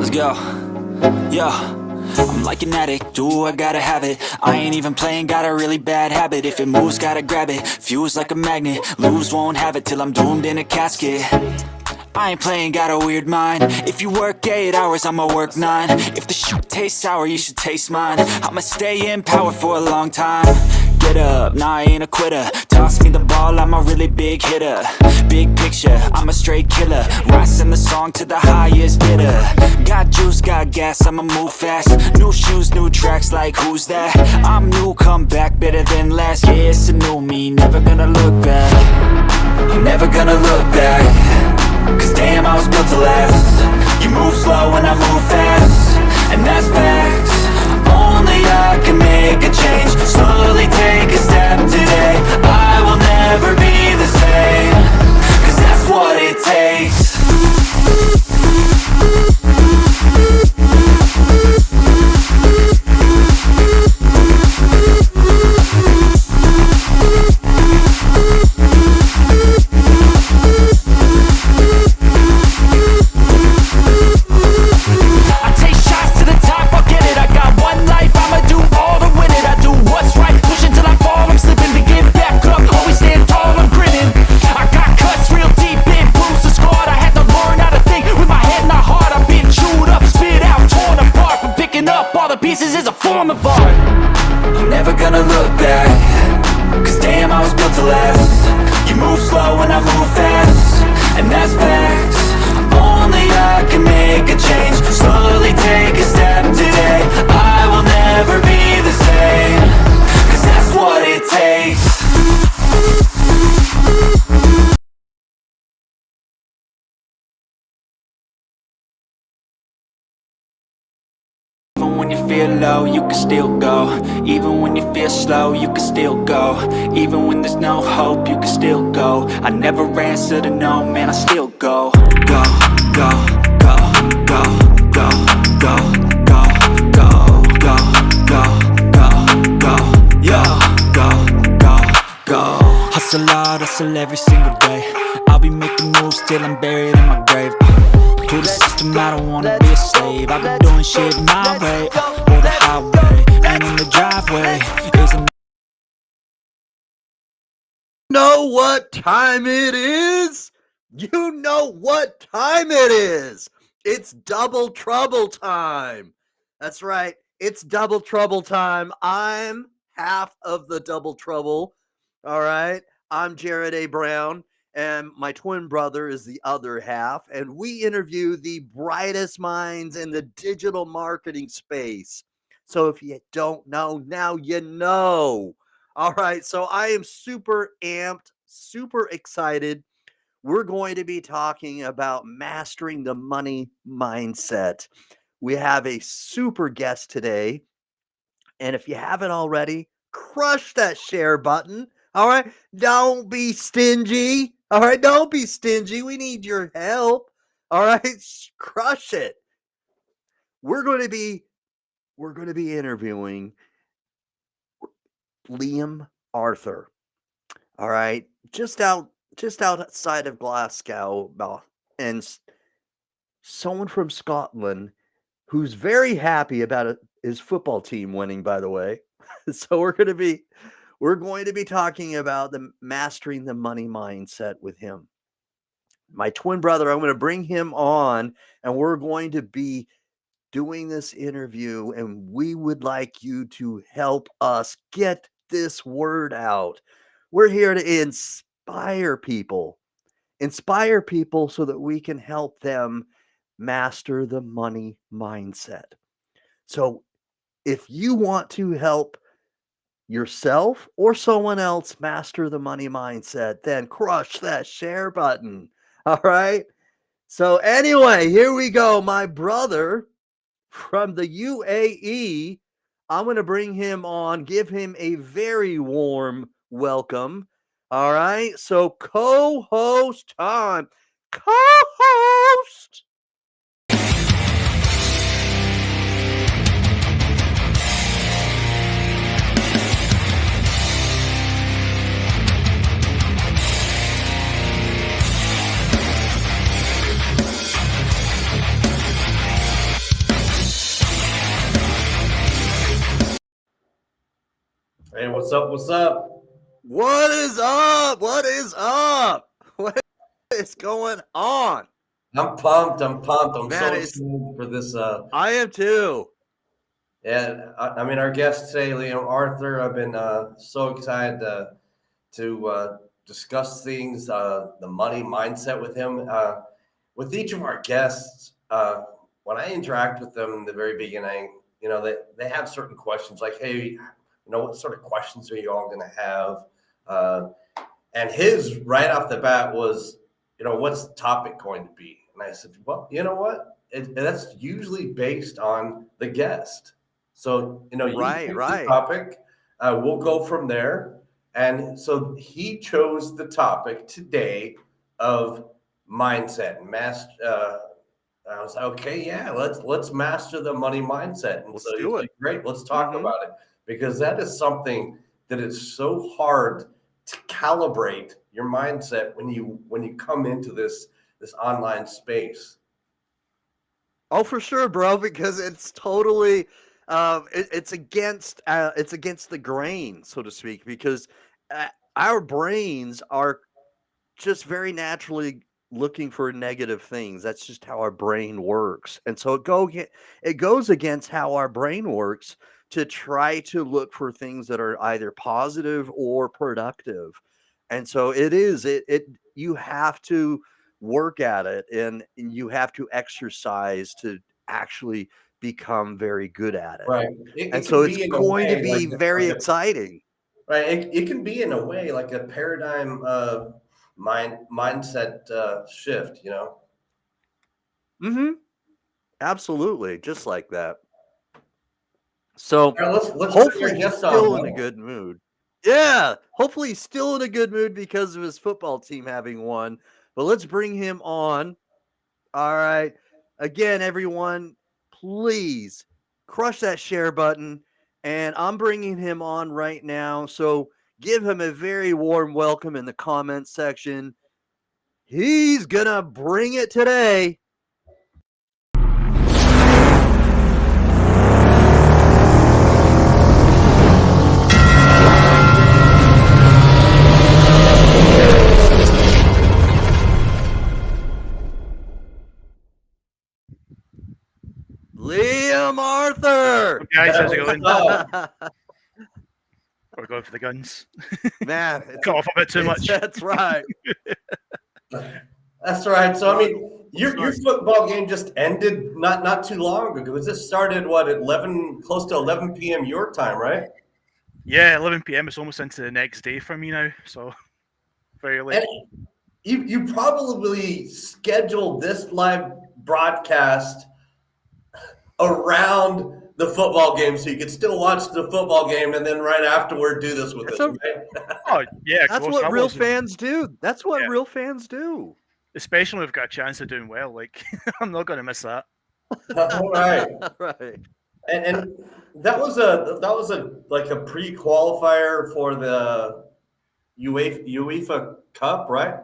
Let's go. Yo, I'm like an addict, do I gotta have it. I ain't even playing, got a really bad habit. If it moves, gotta grab it, fuse like a magnet. Lose, won't have it till I'm doomed in a casket. I ain't playing, got a weird mind. If you work 8 hours, I'ma work 9. If the shit tastes sour, you should taste mine. I'ma stay in power for a long time. Get up, nah, I ain't a quitter. Toss me the ball, I'm a really big hitter. Big picture, I'm a straight killer. Rising the song to the highest bidder. Got juice, got gas, I'ma move fast. New shoes, new tracks, like who's that? I'm new, come back, better than last. Yeah, it's a new me, never gonna look back. I'm never gonna look back. Cause damn, I was built to last. You move slow and I move fast, and that's facts. Only I can make a change. Slowly take a step today. I will never be the same. Cause that's what it takes. Pieces is a form of art. I'm never gonna look back. Cause damn, I was built to last. You move slow and I move fast, and that's facts. Only I can make a change. Slowly take a step today. I will never be the same. Cause that's what it takes. Even when you feel low, you can still go. Even when you feel slow, you can still go. Even when there's no hope, you can still go. I never answer to no, man, I still go. Go, go, go, go, go, go, go, go, go, go, go, go, yo, go, go, go. Hustle hard, hustle every single day. I'll be making moves till I'm buried in my grave. To the system, I don't wanna be a slave. I've been doing shit my way, or the highway, and in the driveway is a... Know what time it is? You know what time it is. It's double trouble time. That's right. It's double trouble time. I'm half of the double trouble. All right. I'm Jared A. Brown, and my twin brother is the other half. And we interview the brightest minds in the digital marketing space. So if you don't know, now you know. All right. So I am super amped, super excited. We're going to be talking about mastering the money mindset. We have a super guest today. And if you haven't already, crush that share button. All right. Don't be stingy. All right. Don't be stingy. We need your help. All right. Crush it. We're going to be interviewing Liam Arthur. All right. Just outside of Glasgow, and someone from Scotland who's very happy about his football team winning, by the way. So we're going to be talking about the mastering the money mindset with him. My twin brother, I'm going to bring him on, and we're going to be doing this interview, and we would like you to help us get this word out. We're here to inspire people so that we can help them master the money mindset. So if you want to help yourself or someone else master the money mindset, then crush that share button. All right. So anyway, here we go. My brother from the UAE, I'm going to bring him on, give him a very warm welcome. All right. So co-host time. Co-host. Hey, what's up? What's up? What is up? What is up? What is going on? I'm pumped. I'm pumped. I'm Man, so it's excited for this. I am too. Yeah, I mean, our guest today, Arthur. I've been so excited to discuss things, the money mindset with him. With each of our guests, when I interact with them in the very beginning, they have certain questions like, hey, what sort of questions are you all going to have? Uh, And his right off the bat was, what's the topic going to be? And I said, well, you know what? That's usually based on the guest. So, you Right, pick the right. topic, we'll go from there. And so he chose the topic today of mindset and master. I was like, okay, yeah, let's master the money mindset. And Let's so he was do it. like, great, let's talk Mm-hmm. about it because that is something that is so hard to calibrate your mindset when you come into this online space. Oh, for sure, bro, because it's totally it's against the grain, so to speak, because our brains are just very naturally looking for negative things. That's just how our brain works. And so it goes against how our brain works to try to look for things that are either positive or productive. And so it you have to work at it and you have to exercise to actually become very good at it. Right. It And so can it's be in a going to way be very exciting. right. It can be in a way like a paradigm mindset shift. Mhm. Absolutely, just like that. So, All right, let's bring hopefully our he's guest on, still in a bro. good mood. Yeah, hopefully he's still in a good mood because of his football team having won. But let's bring him on. All right. Again, everyone, please crush that share button. And I'm bringing him on right now. So give him a very warm welcome in the comments section. He's going to bring it today. Liam Arthur. Guys, how's it What's going? up? We're going for the guns. Man, Cut off a bit too much. that's right. That's right. So I Well, mean, your football game just ended not too long ago. It just started what at 11, close to 11 p.m. your time, right? Yeah, 11 p.m. It's almost into the next day for me now, so very late. And you probably scheduled this live broadcast around the football game so you could still watch the football game and then right afterward do this with that's us, a right? Oh yeah, of that's course. what I real wasn't. fans do. That's what Yeah, real fans do. especially when we've got a chance of doing well. Like I'm not going to miss that. All right. Right. And that was a like a pre-qualifier for the UEFA Cup, right?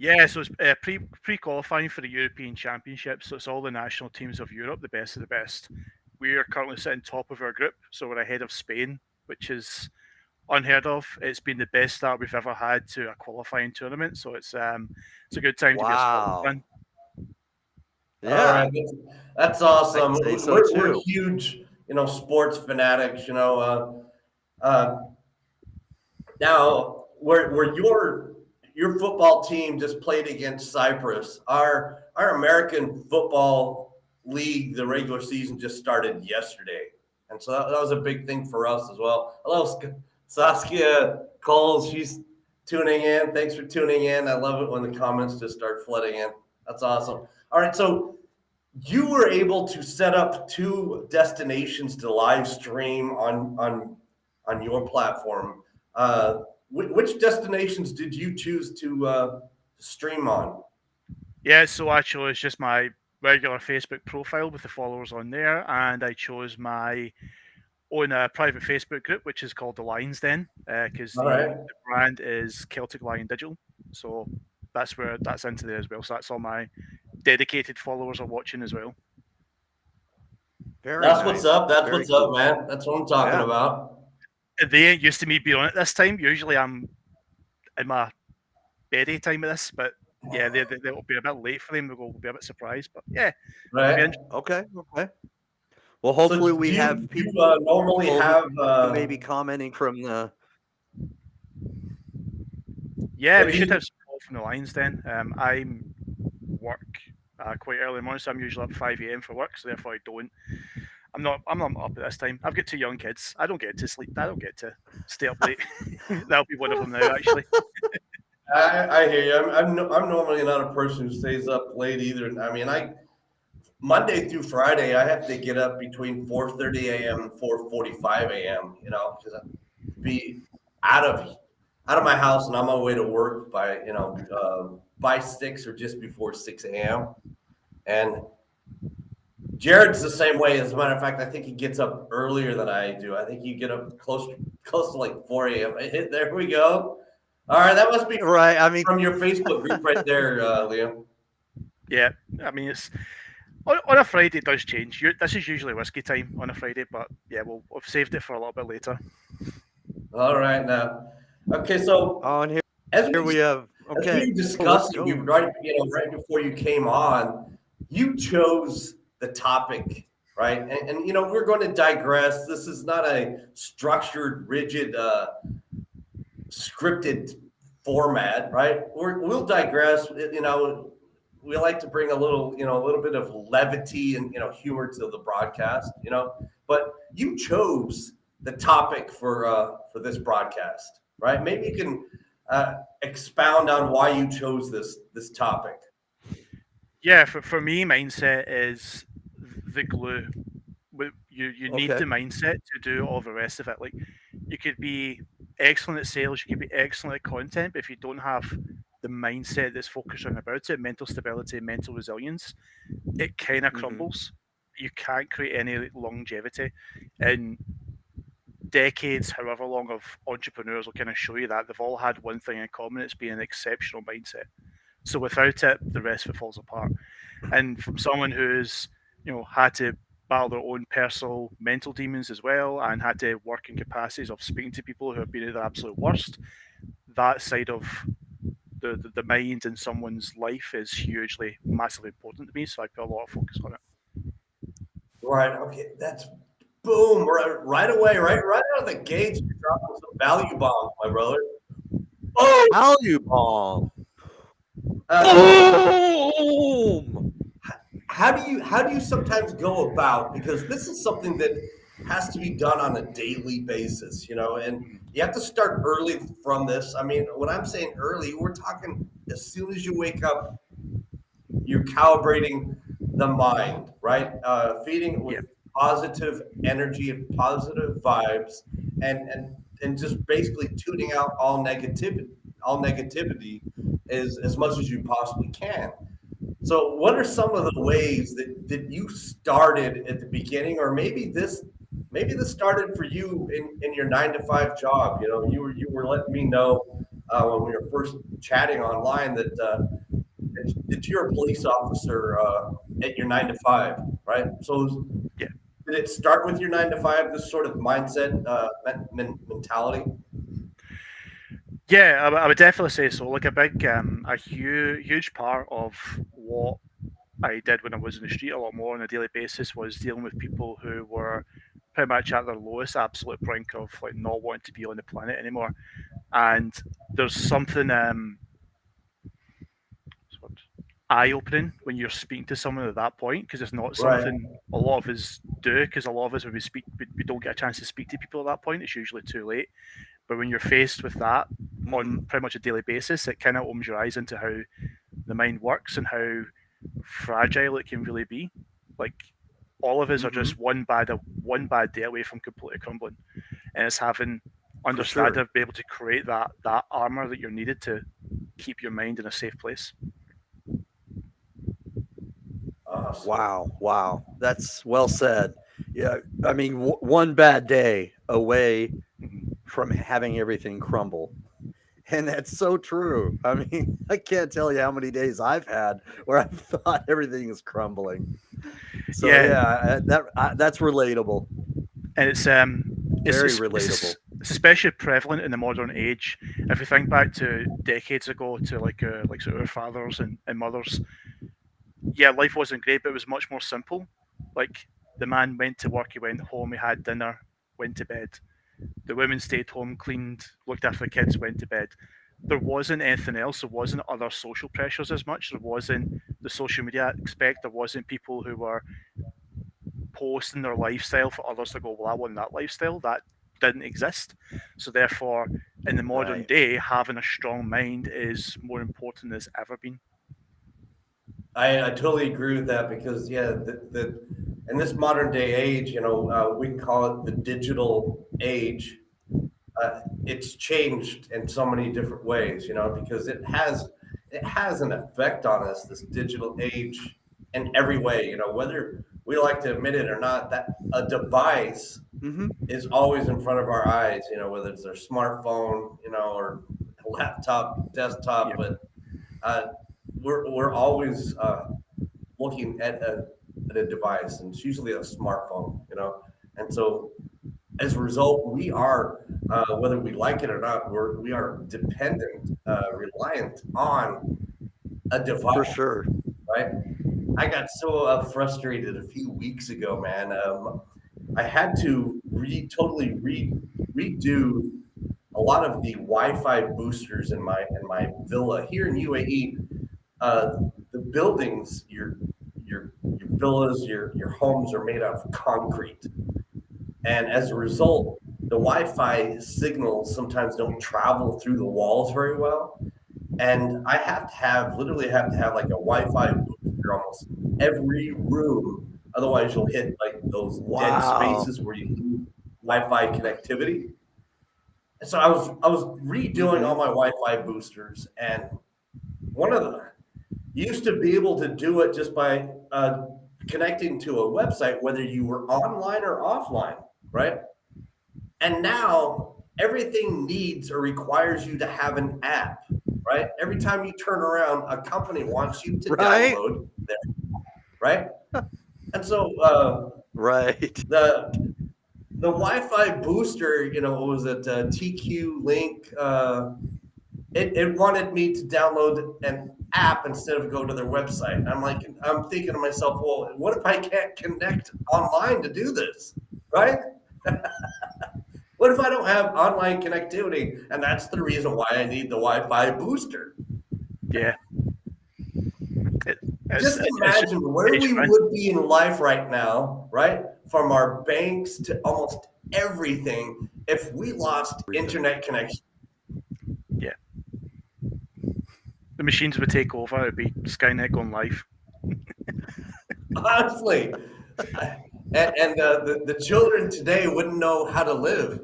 Yeah, so it's pre qualifying for the European Championship. So it's all the national teams of Europe, the best of the best. We are currently sitting top of our group, so we're ahead of Spain, which is unheard of. It's been the best start we've ever had to a qualifying tournament, so it's a good time to be a Scotland Wow. fan. All Yeah, right, that's I'd awesome. say so We're too. huge, sports fanatics. Now, where your football team just played against Cyprus, our American football league, the regular season just started yesterday, and so that was a big thing for us as well. Hello, Saskia Coles. She's tuning in. Thanks for tuning in. I love it when the comments just start flooding in. That's awesome. All right, so you were able to set up two destinations to live stream on your platform. Which destinations did you choose to stream on? Yeah, so I chose just my regular Facebook profile with the followers on there, and I chose my own private Facebook group, which is called the Lions Den, because All the right. brand is Celtic Lion Digital. So that's into there as well. So that's all my dedicated followers are watching as well. Very That's what's nice. up. That's Very what's up, cool. man. That's what I'm talking Yeah. about. They ain't used to me being on at this time. Usually I'm in my beddy time of this, but yeah, they'll be a bit late for them. We'll be a bit surprised, but yeah, it'll be Right. interesting. Okay. Well, So hopefully we do have you people normally have who may be commenting from the. Yeah, what we do should you have some call from the lines then. I work quite early in the morning, so I'm usually up 5 a.m. for work, so therefore I don't. I'm not up at this time. I've got 2 young kids. I don't get to sleep. I don't get to stay up late. That'll be one of them now, actually. I hear you. I'm normally not a person who stays up late either. I mean, I Monday through Friday, I have to get up between 4:30 a.m. and 4:45 a.m. You know, because be out of my house and on my way to work by by 6 or just before 6 a.m. And Jared's the same way. As a matter of fact, I think he gets up earlier than I do. I think you get up close to like 4 a.m. There we go. All right, that must be Right. I mean, from your Facebook group right there, Liam. Yeah, I mean it's on a Friday it does change. This is usually whiskey time on a Friday, but yeah, we've saved it for a little bit later. All right, now, okay. So and as here we have. as we Okay. were Let's discussing, go. right before you came on, you chose the topic, right? And we're going to digress. This is not a structured, rigid, scripted format, right? We'll digress. We like to bring a little bit of levity and humor to the broadcast. But you chose the topic for this broadcast, right? Maybe you can expound on why you chose this topic. Yeah, for me, mindset is the glue. You need Okay. the mindset to do all the rest of it. Like you could be excellent at sales, you could be excellent at content, but if you don't have the mindset that's focused on about it, mental stability, mental resilience, it kind of Mm-hmm. crumbles. You can't create any longevity. And decades, however long, of entrepreneurs will kind of show you that they've all had one thing in common: it's being an exceptional mindset. So without it, the rest of it falls apart. And from someone who's had to battle their own personal mental demons as well, and had to work in capacities of speaking to people who have been at their absolute worst, that side of the mind in someone's life is hugely, massively important to me. So I put a lot of focus on it. Right. Okay. That's boom. Right away. Right out of the gates, you're dropping some value bombs, my brother. Oh. Value bomb. Boom. How do you sometimes go about, because this is something that has to be done on a daily basis, and you have to start early from this. I mean, when I'm saying early, we're talking as soon as you wake up, you're calibrating the mind, right? Feeding it with Yeah, positive energy and positive vibes, and just basically tuning out all negativity as much as you possibly can. So, what are some of the ways that you started at the beginning, or maybe this started for you in your 9 to 5 job? You were letting me know when we were first chatting online that you're a police officer at your 9 to 5, right? So, yeah. did it start with your 9 to 5? This sort of mindset mentality. Yeah, I would definitely say so. Like a huge part of what I did when I was in the street a lot more on a daily basis was dealing with people who were pretty much at their lowest absolute brink of like not wanting to be on the planet anymore. And there's something eye opening when you're speaking to someone at that point, because it's not Right. something a lot of us do. Because a lot of us, when we speak, we don't get a chance to speak to people at that point. It's usually too late. But when you're faced with that on pretty much a daily basis, it kind of opens your eyes into how the mind works and how fragile it can really be. Like all of us are just one bad day away from completely crumbling, and it's having For sure. understanding of being able to create that armor that you're needed to keep your mind in a safe place. Wow. That's well said. Yeah. I mean, one bad day away from having everything crumble. And that's so true. I mean, I can't tell you how many days I've had where I've thought everything is crumbling. So Yeah. that's relatable. And it's Very it's relatable. it's especially prevalent in the modern age. If we think back to decades ago, to like sort of our fathers and mothers, yeah, life wasn't great, but it was much more simple. Like the man went to work, he went home, he had dinner, went to bed. The women stayed home, cleaned, looked after the kids, went to bed. There wasn't anything else. There wasn't other social pressures as much. There wasn't the social media aspect. There wasn't people who were posting their lifestyle for others to go, well, I want that lifestyle. That didn't exist. So therefore, in the modern Right. day, having a strong mind is more important than it's ever been. I totally agree with that because yeah, the in this modern day age, we can call it the digital age. It's changed in so many different ways, because it has an effect on us. This digital age in every way, whether we like to admit it or not, that a device Mm-hmm. is always in front of our eyes. Whether it's their smartphone, or a laptop, desktop, Yep. but uh, we're always looking at a device, and it's usually a smartphone, and so as a result, we are, whether we like it or not, we are dependent, reliant on a For device, sure. right? I got so frustrated a few weeks ago, man. I had to redo a lot of the Wi-Fi boosters in my villa here in UAE. The buildings, your villas, your homes are made out of concrete, and as a result, the Wi-Fi signals sometimes don't travel through the walls very well. And I literally have to have like a Wi-Fi booster almost every room. Otherwise, you'll hit like those dead Wow. spaces where you lose Wi-Fi connectivity. And so I was redoing Mm-hmm. all my Wi-Fi boosters, and one of them used to be able to do it just by connecting to a website, whether you were online or offline, right? And now everything needs or requires you to have an app, right? Every time you turn around, a company wants you to Right. download their, right? And so Right. the Wi-Fi booster, what was it, TQ Link? It wanted me to download an app instead of go to their website. I'm thinking to myself, well, what if I can't connect online to do this, right? What if I don't have online connectivity? And that's the reason why I need the Wi-Fi booster. Yeah. It, Just it's just imagine where age we friend. would be in life right now, right? From our banks to almost everything if we lost Everything. internet connection. Yeah. The machines would take over. It'd be Skynet going live. Honestly. And the children today wouldn't know how to live.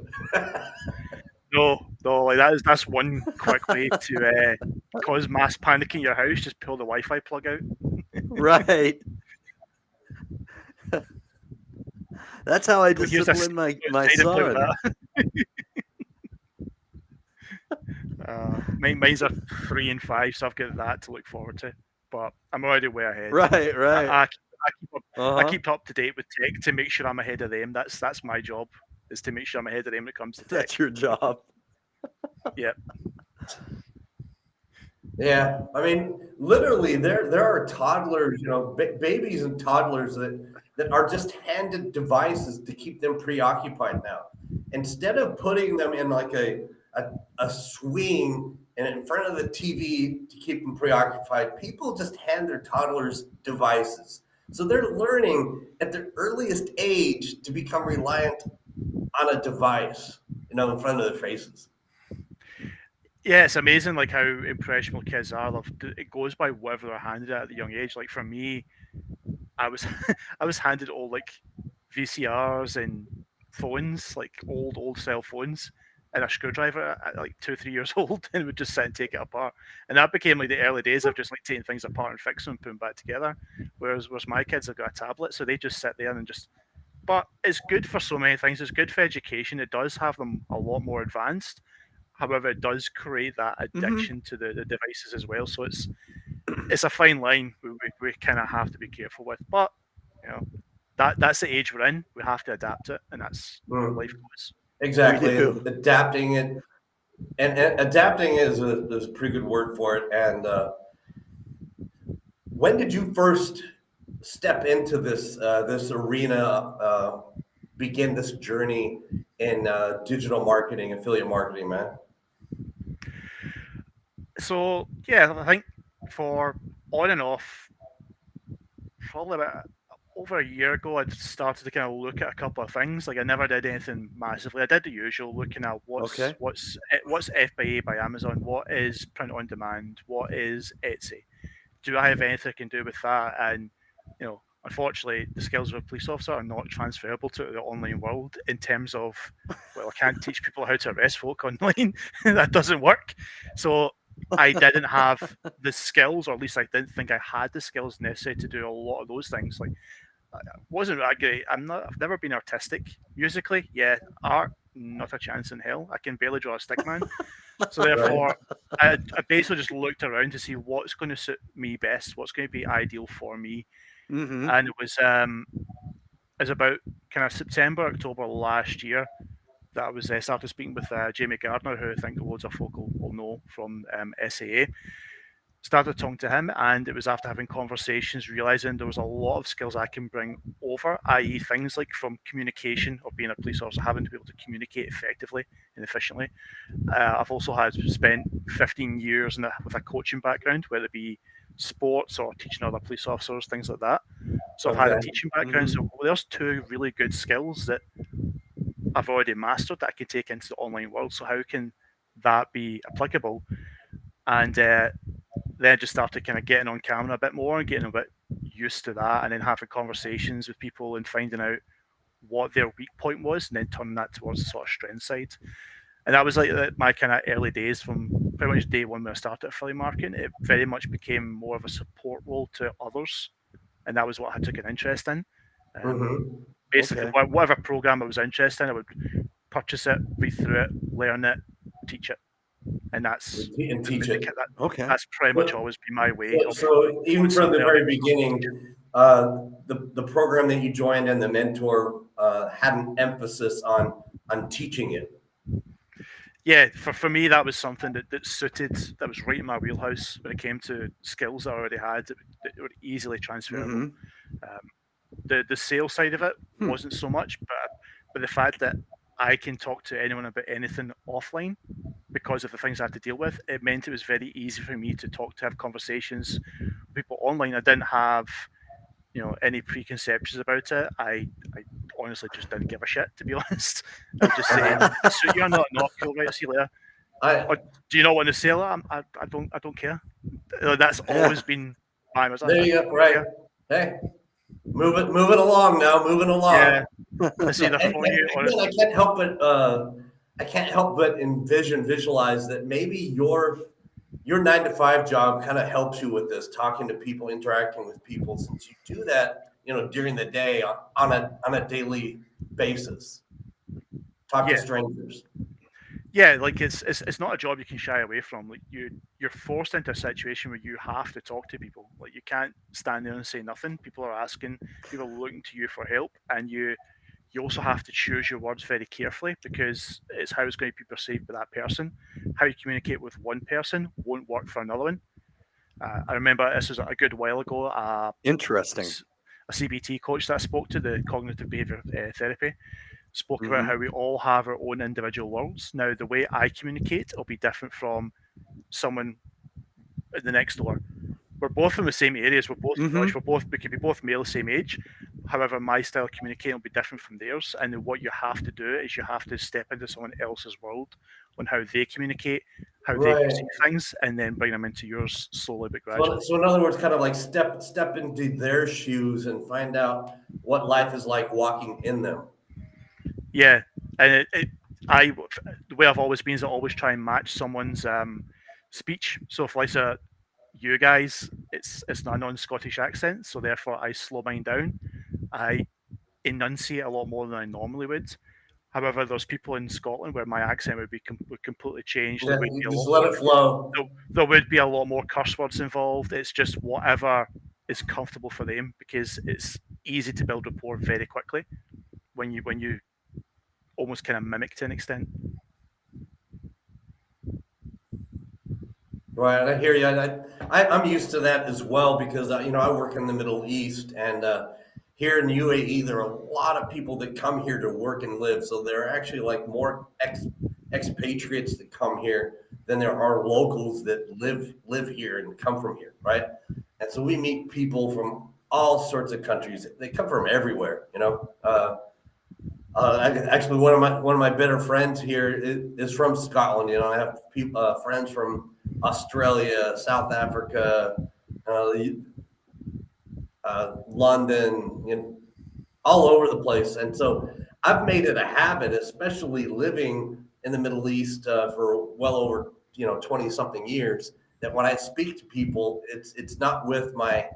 No, no, like that's one quick way to cause mass panic in your house. Just pull the Wi-Fi plug out. Right. That's how I Well, here's this discipline my outside and play with son. that. Mine's are 3 and 5, so I've got that to look forward to. But I'm already way ahead. Right. Right. I Uh-huh. keep up to date with tech to make sure I'm ahead of them. That's my job, is to make sure I'm ahead of them when it comes to tech. That's your job. Yeah. Yeah, I mean, literally, there are toddlers, babies and toddlers that are just handed devices to keep them preoccupied now. Instead of putting them in like a swing and in front of the TV to keep them preoccupied, people just hand their toddlers devices. So they're learning at the earliest age to become reliant on a device, in front of their faces. Yeah, it's amazing like how impressionable kids are. It goes by whatever they're handed at a young age. Like for me, I was I was handed all like VCRs and phones, like old cell phones, and a screwdriver at like 2 3 years old, and would just sit and take it apart. And that became like the early days of just like taking things apart and fixing them, putting them back together. Whereas my kids have got a tablet, so they just sit there and just. But it's good for so many things. It's good for education. It does have them a lot more advanced. However, it does create that Mm-hmm. addiction to the devices as well. So it's a fine line we kind of have to be careful with. But you know, that's the age we're in. We have to adapt it, and that's how life Mm. goes. Exactly, do. and adapting it, and adapting is a pretty good word for it. And when did you first step into this arena, begin this journey in digital marketing, affiliate marketing, man? So yeah, I think for on and off, probably about over a year ago, I'd started to kind of look at a couple of things. Like I never did anything massively. I did the usual, looking at Okay. what's FBA by Amazon, what is print on demand, what is Etsy. Do I have anything I can do with that? And unfortunately, the skills of a police officer are not transferable to the online world in terms of, well, I can't teach people how to arrest folk online. That doesn't work. So I didn't have the skills, or at least I didn't think I had the skills necessary to do a lot of those things. Like, I wasn't that great. I've never been artistic musically. Yeah, art, not a chance in hell. I can barely draw a stick man. So Right. therefore, I basically just looked around to see what's going to suit me best, what's going to be ideal for me, Mm-hmm. and it was about kind of September, October last year that I was started speaking with Jamie Gardner, who I think loads of folk will know from SAA. Started talking to him, and it was after having conversations, realizing there was a lot of skills I can bring over, i.e., things like from communication of being a police officer, having to be able to communicate effectively and efficiently. I've also had spent 15 years with a coaching background, whether it be sports or teaching other police officers, things like that. So I've had a Okay. teaching background. So there's two really good skills that I've already mastered that I can take into the online world. So how can that be applicable? And then just started kind of getting on camera a bit more and getting a bit used to that, and then having conversations with people and finding out what their weak point was, and then turning that towards the sort of strength side. And that was like my kind of early days from pretty much day one when I started affiliate marketing. It very much became more of a support role to others, and that was what I took an interest in. Mm-hmm. Basically, Okay. whatever program I was interested in, I would purchase it, read through it, learn it, teach it, and And teach it. Okay. that's pretty much So, always been my way so, of so even from constantly the very learning. beginning, the program that you joined and the mentor had an emphasis on teaching it. Yeah, for me, that was something that suited, that was right in my wheelhouse when it came to skills I already had that were easily transferable. Mm-hmm. Um, the sales side of it wasn't so much, but the fact that I can talk to anyone about anything offline because of the things I had to deal with, it meant it was very easy for me to have conversations with people online. I didn't have any preconceptions about it. I honestly just didn't give a shit, to be honest. I would just say, so you're not cool, right? See you later. I Or do you not want to sell it? I don't care. That's Yeah. always been my I There you go. don't Right. care. Hey, move it along now. Moving Yeah, along. it's either for And you or again, I can't help but visualize that maybe your 9 to 5 job kind of helps you with this, talking to people, interacting with people, since you do that, during the day on a daily basis. Talk to yeah. strangers. Yeah, like it's not a job you can shy away from. Like you're forced into a situation where you have to talk to people. Like you can't stand there and say nothing. People are asking, people are looking to you for help, and you also have to choose your words very carefully because it's how it's going to be perceived by that person. How you communicate with one person won't work for another one. I remember this was a good while ago. Interesting. A CBT coach that I spoke to, the cognitive behavior therapy, spoke about Mm-hmm. how we all have our own individual worlds. Now, the way I communicate will be different from someone in the next door. We're both in the same areas. We're both Mm-hmm. English. We can be both male, same age. However, my style of communicating will be different from theirs. And then what you have to do is you have to step into someone else's world on how they communicate, how they Right. perceive things, and then bring them into yours slowly but So, gradually. so in other words, kind of like step into their shoes and find out what life is like walking in them. Yeah, and I the way I've always been is I always try and match someone's speech. So if like you guys, it's not a non-Scottish accent, so therefore I slow mine down. I enunciate a lot more than I normally would. However, there's people in Scotland where my accent would completely change. There Yeah, would you be a just lot let more. it flow. There would be a lot more curse words involved. It's just whatever is comfortable for them because it's easy to build rapport very quickly when you almost kind of mimic to an extent. Right, I hear you. I'm used to that as well because I work in the Middle East, and here in UAE there are a lot of people that come here to work and live. So there are actually like more expatriates that come here than there are locals that live here and come from here, right? And so we meet people from all sorts of countries. They come from everywhere, Actually, one of my better friends here is from Scotland. I have friends from Australia, South Africa, uh, London, all over the place. And so I've made it a habit, especially living in the Middle East for well over 20 something years, that when I speak to people, it's not with my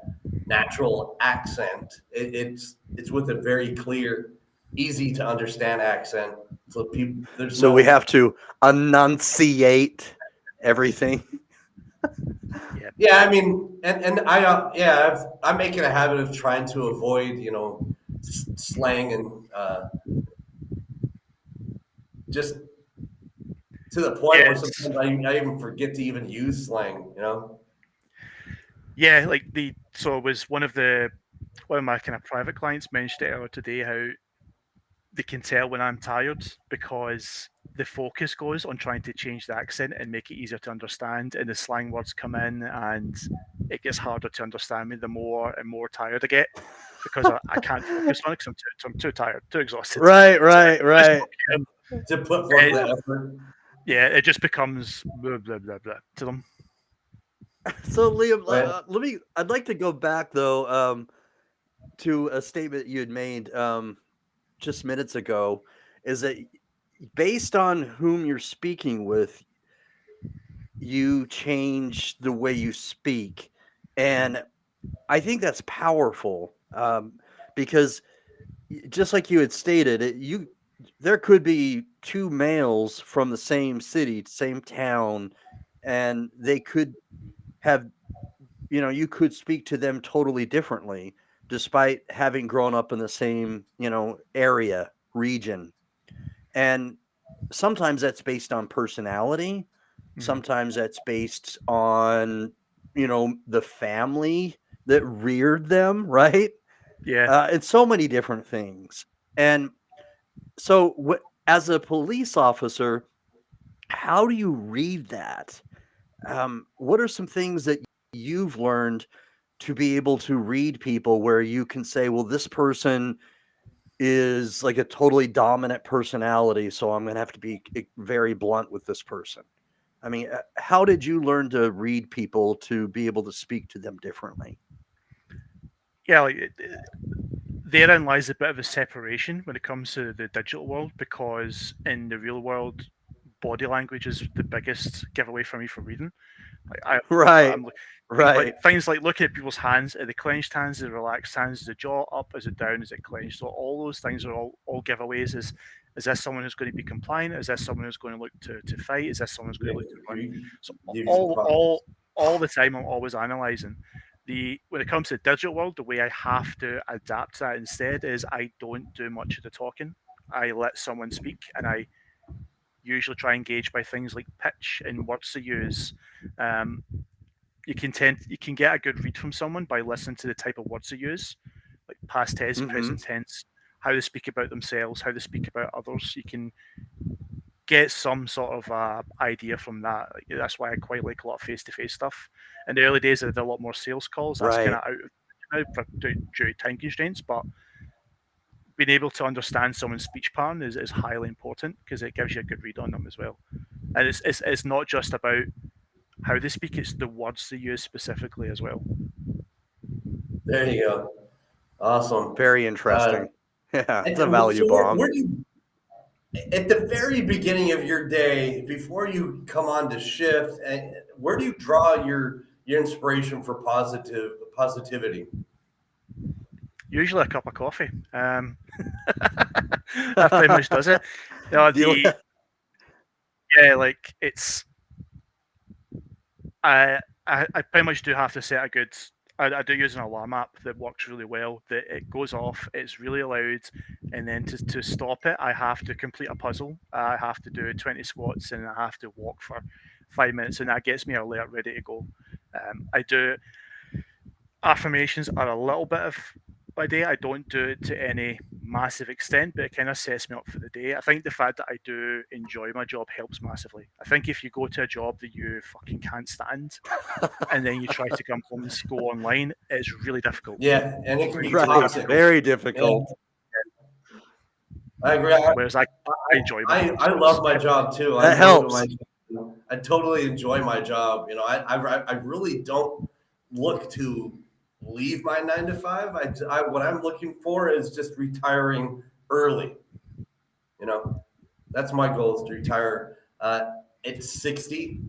natural accent. It's with a very clear, easy to understand accent. So people, there's So we no. have to enunciate everything. Yeah, I mean, and I make it a habit of trying to avoid slang and just to the point where Yes. sometimes I even forget to even use slang. Yeah, so it was one of my kind of private clients mentioned it earlier today how they can tell when I'm tired because the focus goes on trying to change the accent and make it easier to understand, and the slang words come in, and it gets harder to understand me the more and more tired I get because I can't focus on it because I'm too tired, too exhausted. Right. To put forth It, the effort. yeah, it just becomes blah blah blah blah to them. So Liam, Right. I'd like to go back though to a statement you had made just minutes ago, is that based on whom you're speaking with, you change the way you speak. And I think that's powerful because just like you had stated, there could be two males from the same city, same town, and they could have, you could speak to them totally differently despite having grown up in the same, area, region. And sometimes that's based on personality. Sometimes that's based on, the family that reared them, right? Yeah, It's so many different things. And so, as a police officer, how do you read that? What are some things that you've learned to be able to read people where you can say, well, this person is like a totally dominant personality, so I'm going to have to be very blunt with this person? I mean, how did you learn to read people to be able to speak to them differently? yeah. Therein lies a bit of a separation when it comes to the digital world because in the real world, body language is the biggest giveaway for me for reading. Right, I'm right, things like looking at people's hands, are they clenched hands, are they relaxed hands, is the jaw up, is it down, is it clenched? So all those things are all giveaways. Is this someone who's going to be compliant? Is this someone who's going to look to fight? Is this someone who's going Yeah, to look to run? So give you some props. all the time, I'm always analysing. When it comes to the digital world, the way I have to adapt that instead is I don't do much of the talking. I let someone speak, and I usually try and engage by things like pitch and words to use. Um, you can get a good read from someone by listening to the type of words they use, like past tense, mm-hmm, present tense, how they speak about themselves, how they speak about others. You can get some sort of idea from that. Like, that's why I quite like a lot of face-to-face stuff. In the early days, I did a lot more sales calls. That's kind right. of out of now due to time constraints, but being able to understand someone's speech pattern is highly important because it gives you a good read on them as well. And it's not just about how they speak; it's the words they use specifically as well. There you go. Awesome. Very Uh, interesting. Yeah, it's a and value so bomb. where do you, at the very beginning of your day, before you come on to shift, and where do you draw your inspiration for positivity? Usually a cup of coffee. That pretty much does it. No, Do you- yeah, like it's I pretty much do have to set a I do use an alarm app that works really well. That it goes off, it's really loud, and then to stop it, I have to complete a puzzle. I have to do 20 squats and I have to walk for 5 minutes, and that gets me alert, ready to go. I do affirmations are a little bit of my day. I don't do it to any massive extent, but it kind of sets me up for the day. I think the fact that I do enjoy my job helps massively. I think if you go to a job that you fucking can't stand and then you try to come home and go online, it's really difficult. Yeah, and it can be Right, toxic. very difficult. I agree. Whereas I enjoy my job. I love my job too. That helps. I totally enjoy my job. You know, I really don't look to leave my 9 to 5. What I'm looking for is just retiring early. You know, that's my goal, is to retire at 60.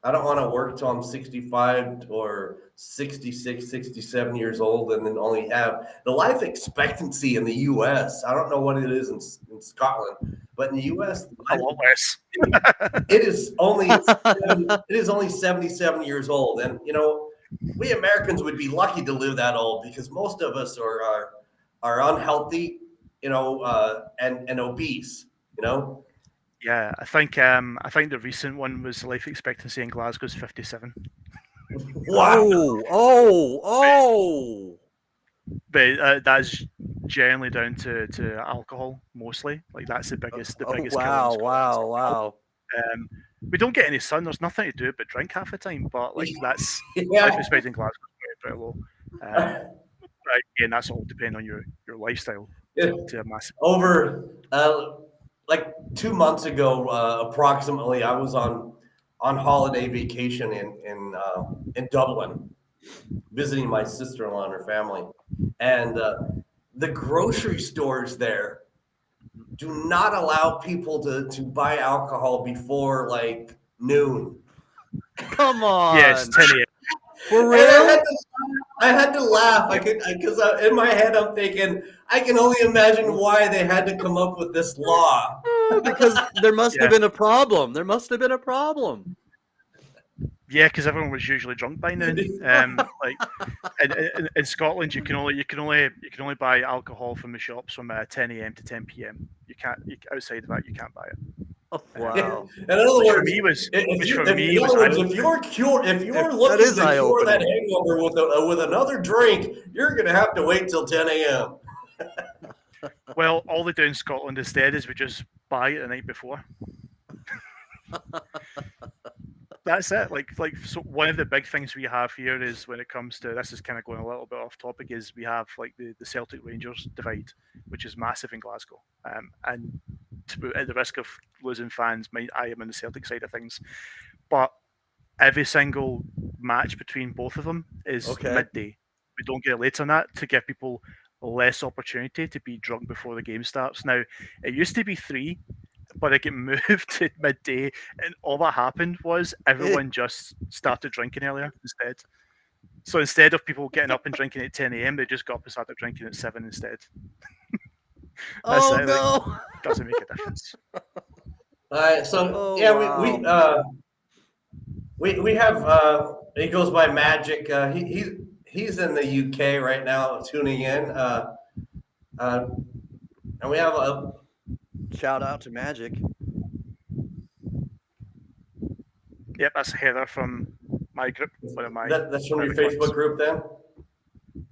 I don't want to work till I'm 65 or 66, 67 years old and then only have the life expectancy in the U.S. I don't know what it is in Scotland, but in the U.S., a lot less. it is only 77 years old. And, you know, we Americans would be lucky to live that old because most of us are unhealthy, you know, and obese, you know. Yeah, I think the recent one was life expectancy in Glasgow is 57. Wow. Oh. But that's generally down to alcohol mostly. Like that's the biggest killer in Scotland. Wow. We don't get any sun. There's nothing to do but drink half the time. But like that's Yeah. life expectancy in Glasgow is very low. Again, that's all depending on your lifestyle. To a massive Over like 2 months ago, approximately, I was on holiday vacation in Dublin, visiting my sister-in-law and her family, and the grocery stores there do not allow people to buy alcohol before like noon. Come on. Yes, 10 a.m. For real? I had to laugh. Because in my head I'm thinking I can only imagine why they had to come up with this law. Because there must have been a problem. There must have been a problem. Yeah, because everyone was usually drunk by noon. Like in Scotland, you can only buy alcohol from the shops from 10 a.m. to 10 p.m. Outside of that, you can't buy it. Oh, wow. In other words, for me was if you're eye-opening. looking to cure that hangover with another drink, you're gonna have to wait till 10 a.m. Well, all they do in Scotland instead is we just buy it the night before. That's it. Like so one of the big things we have here is when it comes to this is kind of going a little bit off topic is we have like the Celtic Rangers divide, which is massive in Glasgow. And at the risk of losing fans, I am on the Celtic side of things, but every single match between both of them is midday. We don't get late on that to give people less opportunity to be drunk before the game starts. Now, it used to be 3, but it get moved to midday, and all that happened was everyone just started drinking earlier instead. So instead of people getting up and drinking at 10 a.m., they just got up and started drinking at 7 instead. Oh it. no! Like, doesn't make a difference. All right, so we have he goes by Magic. He's in the UK right now, tuning in, and we have a shout out to Magic. Yep, that's Heather from my group. One of my that's from your Facebook group, then.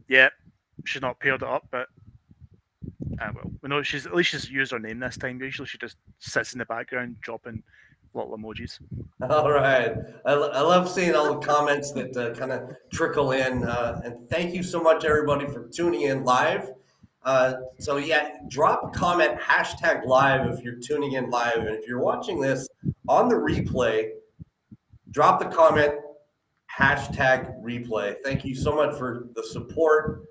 Yep, she's not paired it up, but well, we know she's used her name this time. Usually, she just sits in the background dropping little emojis. All right, I love seeing all the comments that kind of trickle in, and thank you so much, everybody, for tuning in live. So yeah, drop a comment, #live if you're tuning in live, and if you're watching this on the replay, drop the comment, #replay. Thank you so much for the support.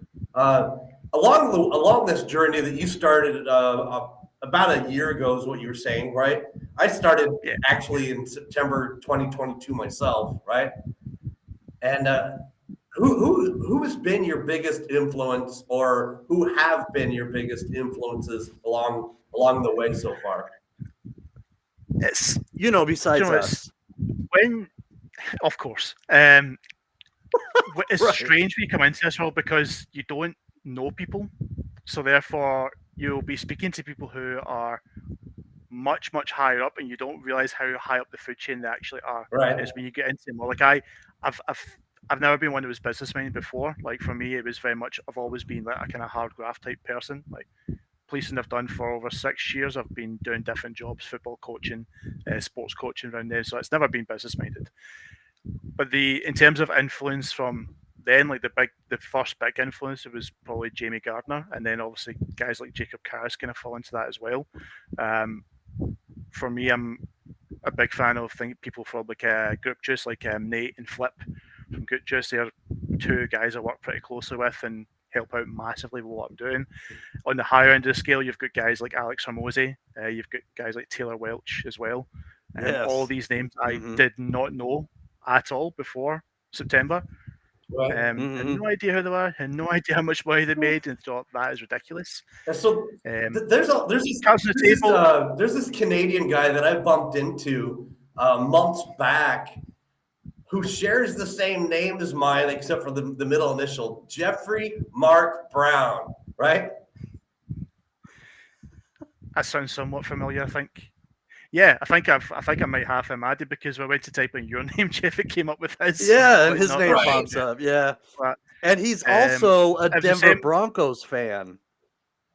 Along this journey that you started about a year ago is what you were saying, right? I started actually in September 2022 myself, right? And who has been your biggest influence, or who have been your biggest influences along the way so far? It's besides us. When, of course, It's Right. strange when you come into this world because you don't know people, so therefore you'll be speaking to people who are much higher up, and you don't realize how high up the food chain they actually are. Right. Is when you get into them. Well, like I've never been one who was business minded before. Like for me, it was very much I've always been like a kind of hard graft type person. Like policing I've done for over 6 years. I've been doing different jobs, football coaching, sports coaching around there. So it's never been business minded. But in terms of influence from then, like the first big influence, it was probably Jamie Gardner, and then obviously guys like Jacob Carras kind of fall into that as well. For me, I'm a big fan of people from like Group Juice, like Nate and Flip from Group Juice. They're two guys I work pretty closely with and help out massively with what I'm doing. On the higher end of the scale, you've got guys like Alex Hormozy, you've got guys like Taylor Welch as well. All Yes. these names I Mhm. did not know at all before September. Right. Had Mhm. no idea who they were, had no idea how much money they made, and thought that is ridiculous. And so there's Cards on the table. this Canadian guy that I bumped into months back who shares the same name as mine, except for the middle initial, Jeffrey Mark Brown, right? That sounds somewhat familiar, I think. Yeah, I think I might have him added because when I went to type in your name, Jeff, it came up with his. Yeah, and Like, his not name Right. pops up. Yeah. But, And he's also a it was the Denver same. Broncos fan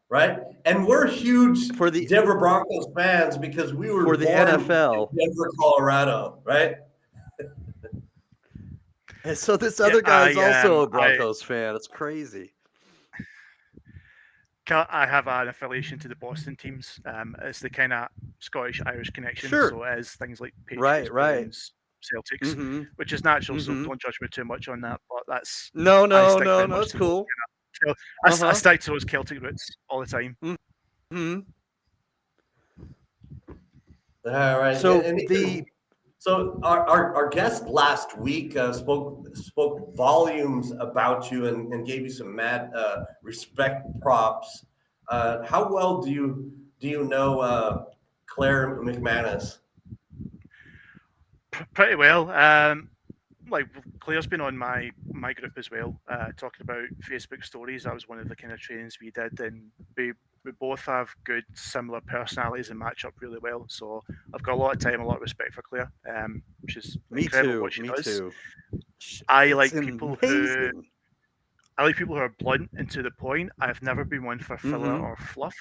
Right. And we're huge for the Denver Broncos fans because we were for the born NFL. in Denver, Colorado, right? And so this Yeah, other guy is also a Broncos fan. It's crazy. I have an affiliation to the Boston teams. It's the kind of Scottish-Irish connection. Sure. So it is things like Right, Patriots, right. Bruins, Celtics, Mm-hmm. which is natural. So Mm-hmm. don't judge me too much on that. But that's No, I no, stick no, very no. much It's to those cool. I Uh-huh. stick to those Celtic roots all the time. Mm-hmm. All right. So And the so our guest last week spoke volumes about you and gave you some mad respect props. How well do you know Claire McManus? Pretty well. Like Claire's been on my group as well, talking about Facebook stories. That was one of the kind of trainings we did, and we both have good similar personalities and match up really well. So I've got a lot of time, a lot of respect for Claire, which is me incredible too. what she Me does. too. I It's like people amazing. who are blunt and to the point. I've never been one for filler Mm-hmm. or fluff.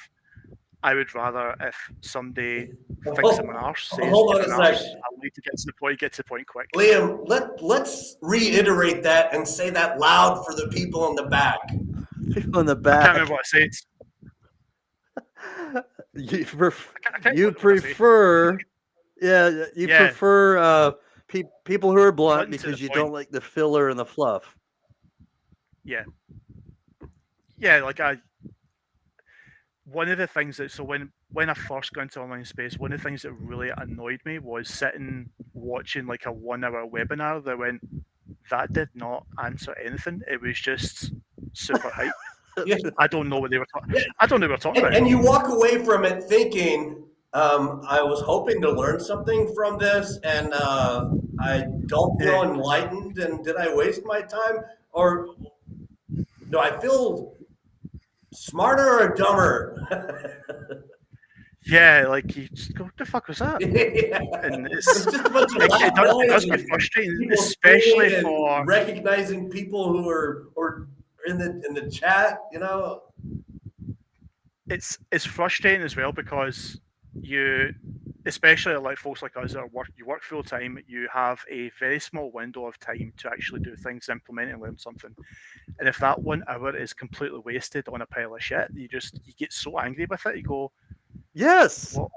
I would rather if somebody thinks Oh, I'm an arse, says hold on I'm a an arse. sec. I like to get to the point quick. Liam, let's reiterate that and say that loud for the people in the back. People in the I back. can't remember what I said. You, I can't you remember what I said. prefer, yeah, you Yeah. prefer people who are blunt Blunt and to because the you point. don't like the filler and the fluff. Yeah, like one of the things that when I first got into online space, one of the things that really annoyed me was sitting watching like a 1 hour webinar that went that did not answer anything. It was just super hype. Yeah. I don't know what they were talking. I don't know what they were talking about. And you walk away from it thinking, I was hoping to learn something from this, and I don't feel enlightened. And did I waste my time, or do I feel smarter or dumber? Yeah, like you just go, what the fuck was that? Yeah. And It's just a bunch of loud it noise does get and frustrating, people especially screaming for and recognizing people who are or in the chat. You know, it's frustrating as well because you, especially like folks like us that you work full time, you have a very small window of time to actually do things, implement and learn something. And if that 1 hour is completely wasted on a pile of shit, you get so angry with it. You go, Yes. what?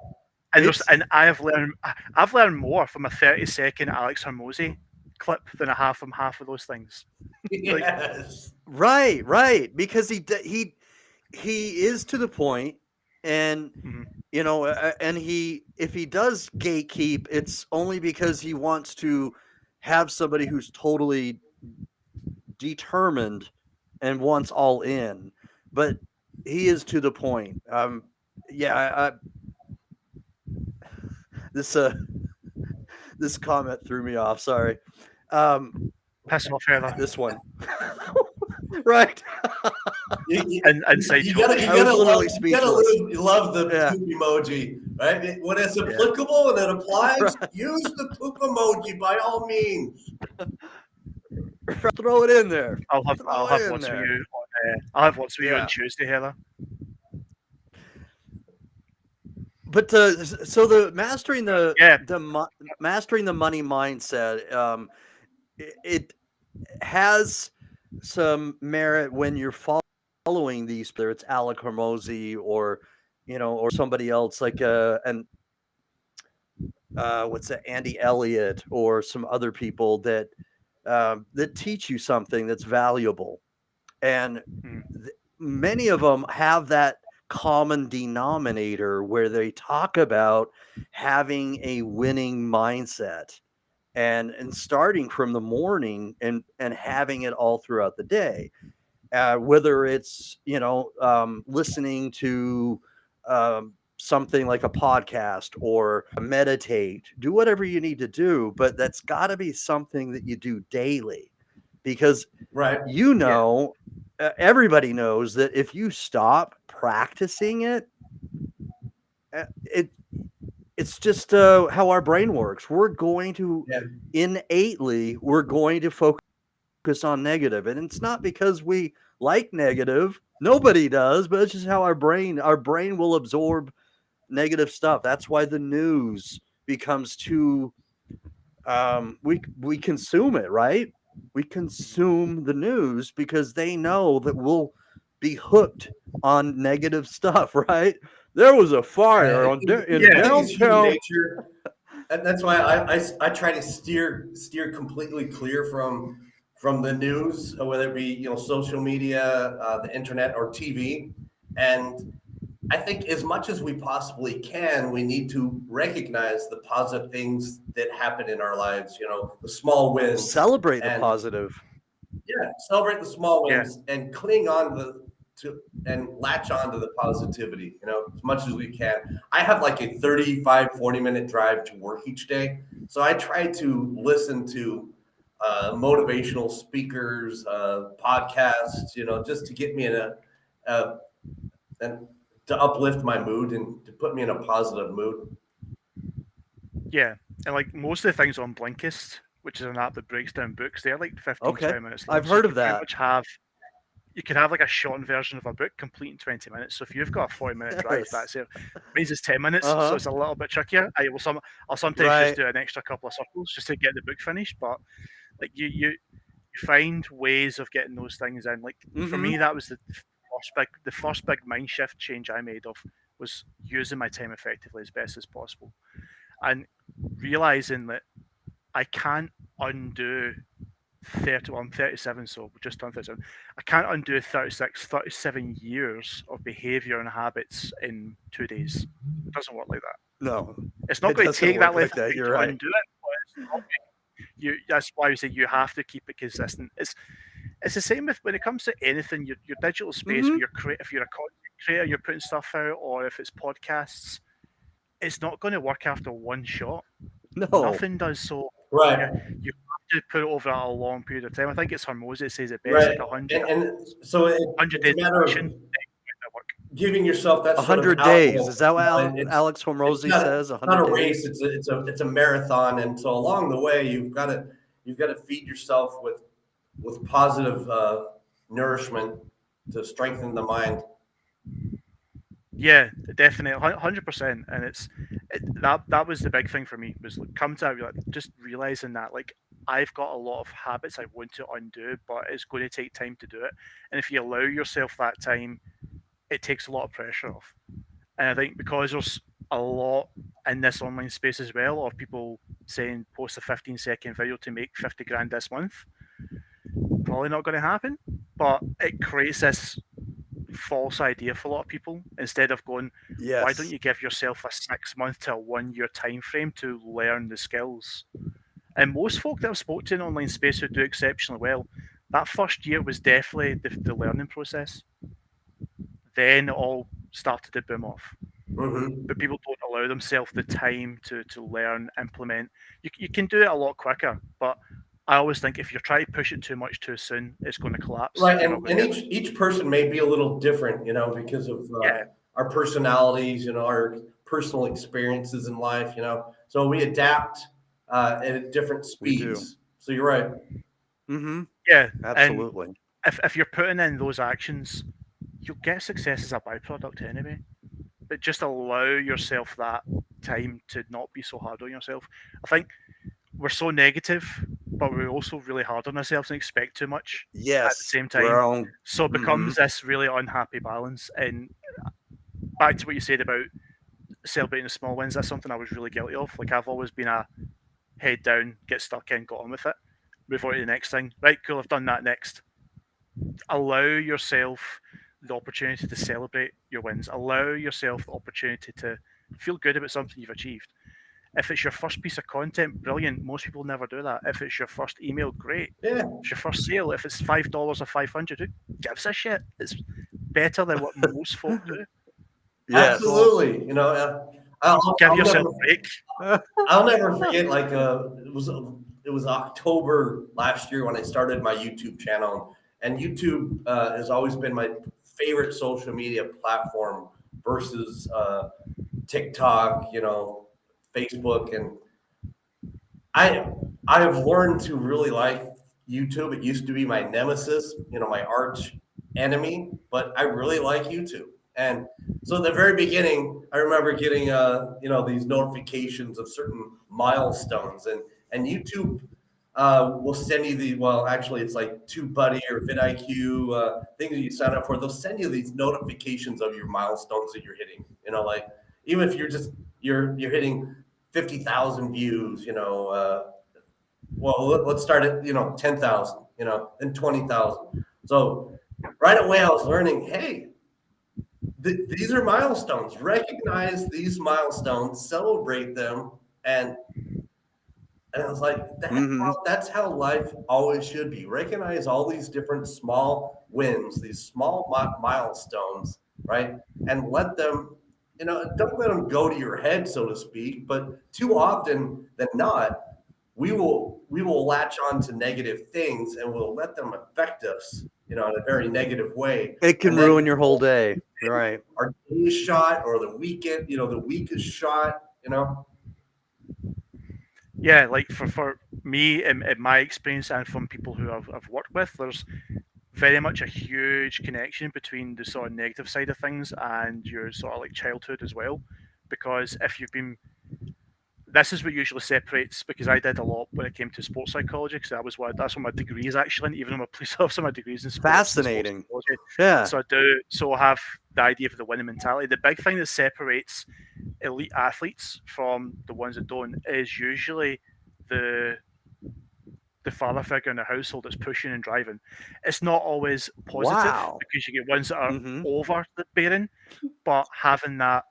And I've learned more from a 30-second Alex Hormozy clip than I have from half of those things. yes. Right. Because he is to the point, and you know, and if he does gatekeep, it's only because he wants to have somebody who's totally determined and wants all in. But he is to the point. Yeah, this this comment threw me off. Sorry. Piss off, Heather. This one. Right. Inside You joke. gotta, I was literally you speechless. love the Yeah. poop emoji, right? When it's applicable and it applies, use the poop emoji by all means. Throw it in there. I'll have lots of you. I'll have lots of you on Tuesday, Heather. But so the mastering the Yeah. mastering the money mindset, it has some merit when you're following these, whether it's Alec Hormozy or or somebody else like what's that, Andy Elliott, or some other people that that teach you something that's valuable, and many of them have that common denominator where they talk about having a winning mindset and starting from the morning and having it all throughout the day, whether it's listening to something like a podcast or meditate, do whatever you need to do, but that's got to be something that you do daily, because Right. everybody knows that if you stop practicing it, it's just how our brain works. We're going to innately, we're going to focus on negative, and it's not because we like negative. Nobody does, but it's just how our brain will absorb negative stuff. That's why the news becomes too we consume it, right? We consume the news because they know that we'll be hooked on negative stuff, right? There was a fire I in think it's human downtown. nature. And that's why I try to steer completely clear from the news, whether it be social media, the internet, or TV. And I think as much as we possibly can, we need to recognize the positive things that happen in our lives. The small wins. Celebrate the positive. Yeah, celebrate the small wins and cling on and latch on to the positivity, as much as we can. I have like a 35-40 minute drive to work each day. So I try to listen to motivational speakers, podcasts, just to get me in and to uplift my mood and to put me in a positive mood. Yeah. And like most of the things on Blinkist, which is an app that breaks down books, they're like 15, 20 minutes long. I've heard of that. You can have like a shortened version of a book complete in 20 minutes. So if you've got a 40-minute drive, that's it. Means it's 10 minutes, so it's a little bit trickier. I'll sometimes just do an extra couple of circles just to get the book finished. But like you find ways of getting those things in. Like for me, that was the first big mind shift change I made was using my time effectively as best as possible, and realizing that I can't undo 30. Well, I'm 37, so just turned 37. I can't undo 37 years of behavior and habits in 2 days. It doesn't work like that. No, it's not going to take that length to undo it. But that's why I say you have to keep it consistent. It's the same with when it comes to anything. Your digital space, if you're a content creator, you're putting stuff out, or if it's podcasts, it's not going to work after one shot. No, nothing does. So right, you have to put it over a long period of time. I think it's Hormozy that says it best, like 100. And so 100 days. It's a matter of giving yourself that 100 days. Is that what Alex Hormozy says? 100 not a days. Race. It's a marathon, and so along the way, you've got to feed yourself with positive nourishment to strengthen the mind. Yeah, definitely, 100%. And that was the big thing for me, was come to just realizing that I've got a lot of habits I want to undo, but it's going to take time to do it. And if you allow yourself that time, it takes a lot of pressure off. And I think because there's a lot in this online space as well of people saying post a 15-second video to make 50 grand this month, probably not going to happen. But it creates this false idea for a lot of people. Instead of going, why don't you give yourself a 6-month to a 1-year time frame to learn the skills? And most folk that I've spoken to in online space who do exceptionally well, that first year was definitely the learning process. Then it all started to boom off. But people don't allow themselves the time to learn, implement. You can do it a lot quicker, but I always think if you're trying to push it too much too soon, it's going to collapse. Right, You're not and, going to and get each person may be a little different, because of Yeah. our personalities, our personal experiences in life, So we adapt at different We do. speeds. So you're right. Mm-hmm. Yeah, and Absolutely. if you're putting in those actions, you'll get success as a byproduct anyway. But just allow yourself that time to not be so hard on yourself. I think we're so negative, but we're also really hard on ourselves and expect too much at the Yes. same We're time. our own. So it Mhm. becomes this really unhappy balance. And back to what you said about celebrating the small wins, that's something I was really guilty of. Like, I've always been a head down, get stuck in, got on with it, move on to the next thing. Right, cool, I've done that next. Allow yourself the opportunity to celebrate your wins. Allow yourself the opportunity to feel good about something you've achieved. If it's your first piece of content, brilliant. Most people never do that. If it's your first email, great. Yeah. If it's your first sale, if it's $5 or 500, who gives a shit? It's better than what most folk do. Yes. Absolutely. Give yourself a break. I'll never forget. Like it was October last year when I started my YouTube channel, and YouTube has always been my favorite social media platform versus TikTok, Facebook, and I have learned to really like YouTube. It used to be my nemesis, my arch enemy, but I really like YouTube. And so at the very beginning, I remember getting these notifications of certain milestones, and YouTube will send you actually it's like TubeBuddy or vidIQ, things that you sign up for. They'll send you these notifications of your milestones that you're hitting. Like even if you're hitting 50,000 views, let's start at 10,000, then 20,000. So right away I was learning, hey, these are milestones. Recognize these milestones, celebrate them, and I was like, Mhm. that's how life always should be. Recognize all these different small wins, these small milestones, right? And let them, don't let them go to your head, so to speak. But too often than not, we will latch on to negative things and we'll let them affect us, in a very negative way. It can And then ruin your whole day. Right. our day is shot, or the weekend, the week is shot. Yeah, like for me, in my experience, and from people who I've worked with, there's very much a huge connection between the sort of negative side of things and your sort of like childhood as well. Because if you've been, this is what usually separates, because I did a lot when it came to sports psychology, because that's what my degree is actually, and even though I'm a police officer, my degree is in sports Fascinating. psychology. Yeah. So I have the idea of the winning mentality. The big thing that separates elite athletes from the ones that don't is usually the father figure in the household that's pushing and driving. It's not always positive, Wow. because you get ones that are Mhm. overbearing, but having that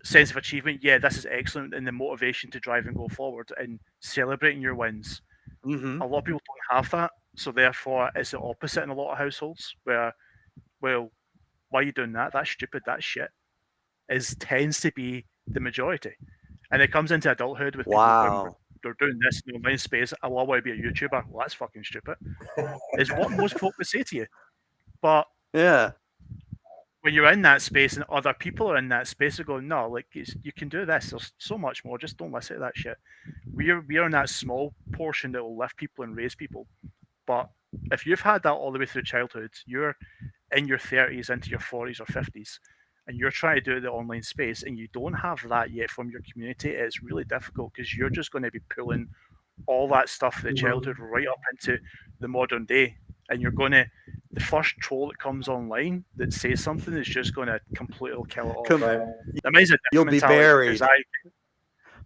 sense of achievement, yeah, this is excellent, and the motivation to drive and go forward and celebrating your wins. Mhm. A lot of people don't have that, so therefore it's the opposite in a lot of households where, well, why are you doing that? That's stupid. That's shit. Tends to be the majority, and it comes into adulthood with people going, Wow. they're doing this in the online space. I want to be a YouTuber. Well, that's fucking stupid. Is what most folk would say to you. But Yeah. when you're in that space and other people are in that space, they go, no, like you can do this. There's so much more. Just don't listen to that shit. We're in that small portion that will lift people and raise people. But if you've had that all the way through childhood, you're in your 30s into your 40s or 50s, and you're trying to do the online space, and you don't have that yet from your community, it's really difficult, because you're just going to be pulling all that stuff, the childhood, right up into the modern day, and you're going to, the first troll that comes online that says something is just going to completely kill it off. Right. Now, mine's a You'll different be mentality, because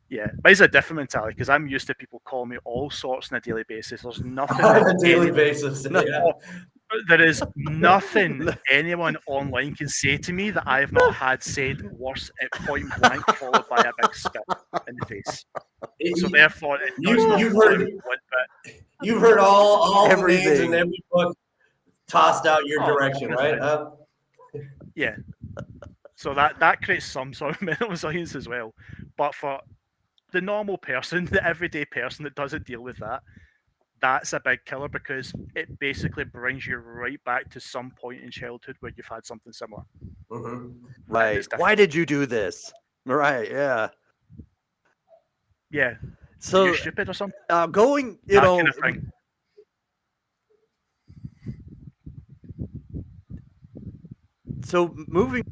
buried. mine's a different mentality, because I'm used to people calling me all sorts on a daily basis. There's nothing On a that daily basis. Yeah. there is nothing anyone online can say to me that I have not had said worse at point blank, followed by a big spit in the face. So therefore, it does not You've bother heard me one bit. you've heard all the names Everything. and every book tossed out your Oh, direction, right? yeah. So that creates some sort of mental resilience as well. But for the normal person, the everyday person that doesn't deal with that, that's a big killer because it basically brings you right back to some point in childhood where you've had something similar. Mm-hmm. Right. Why did you do this? Right. Yeah. Yeah. So, you're stupid or something. going, That kind of thing. So moving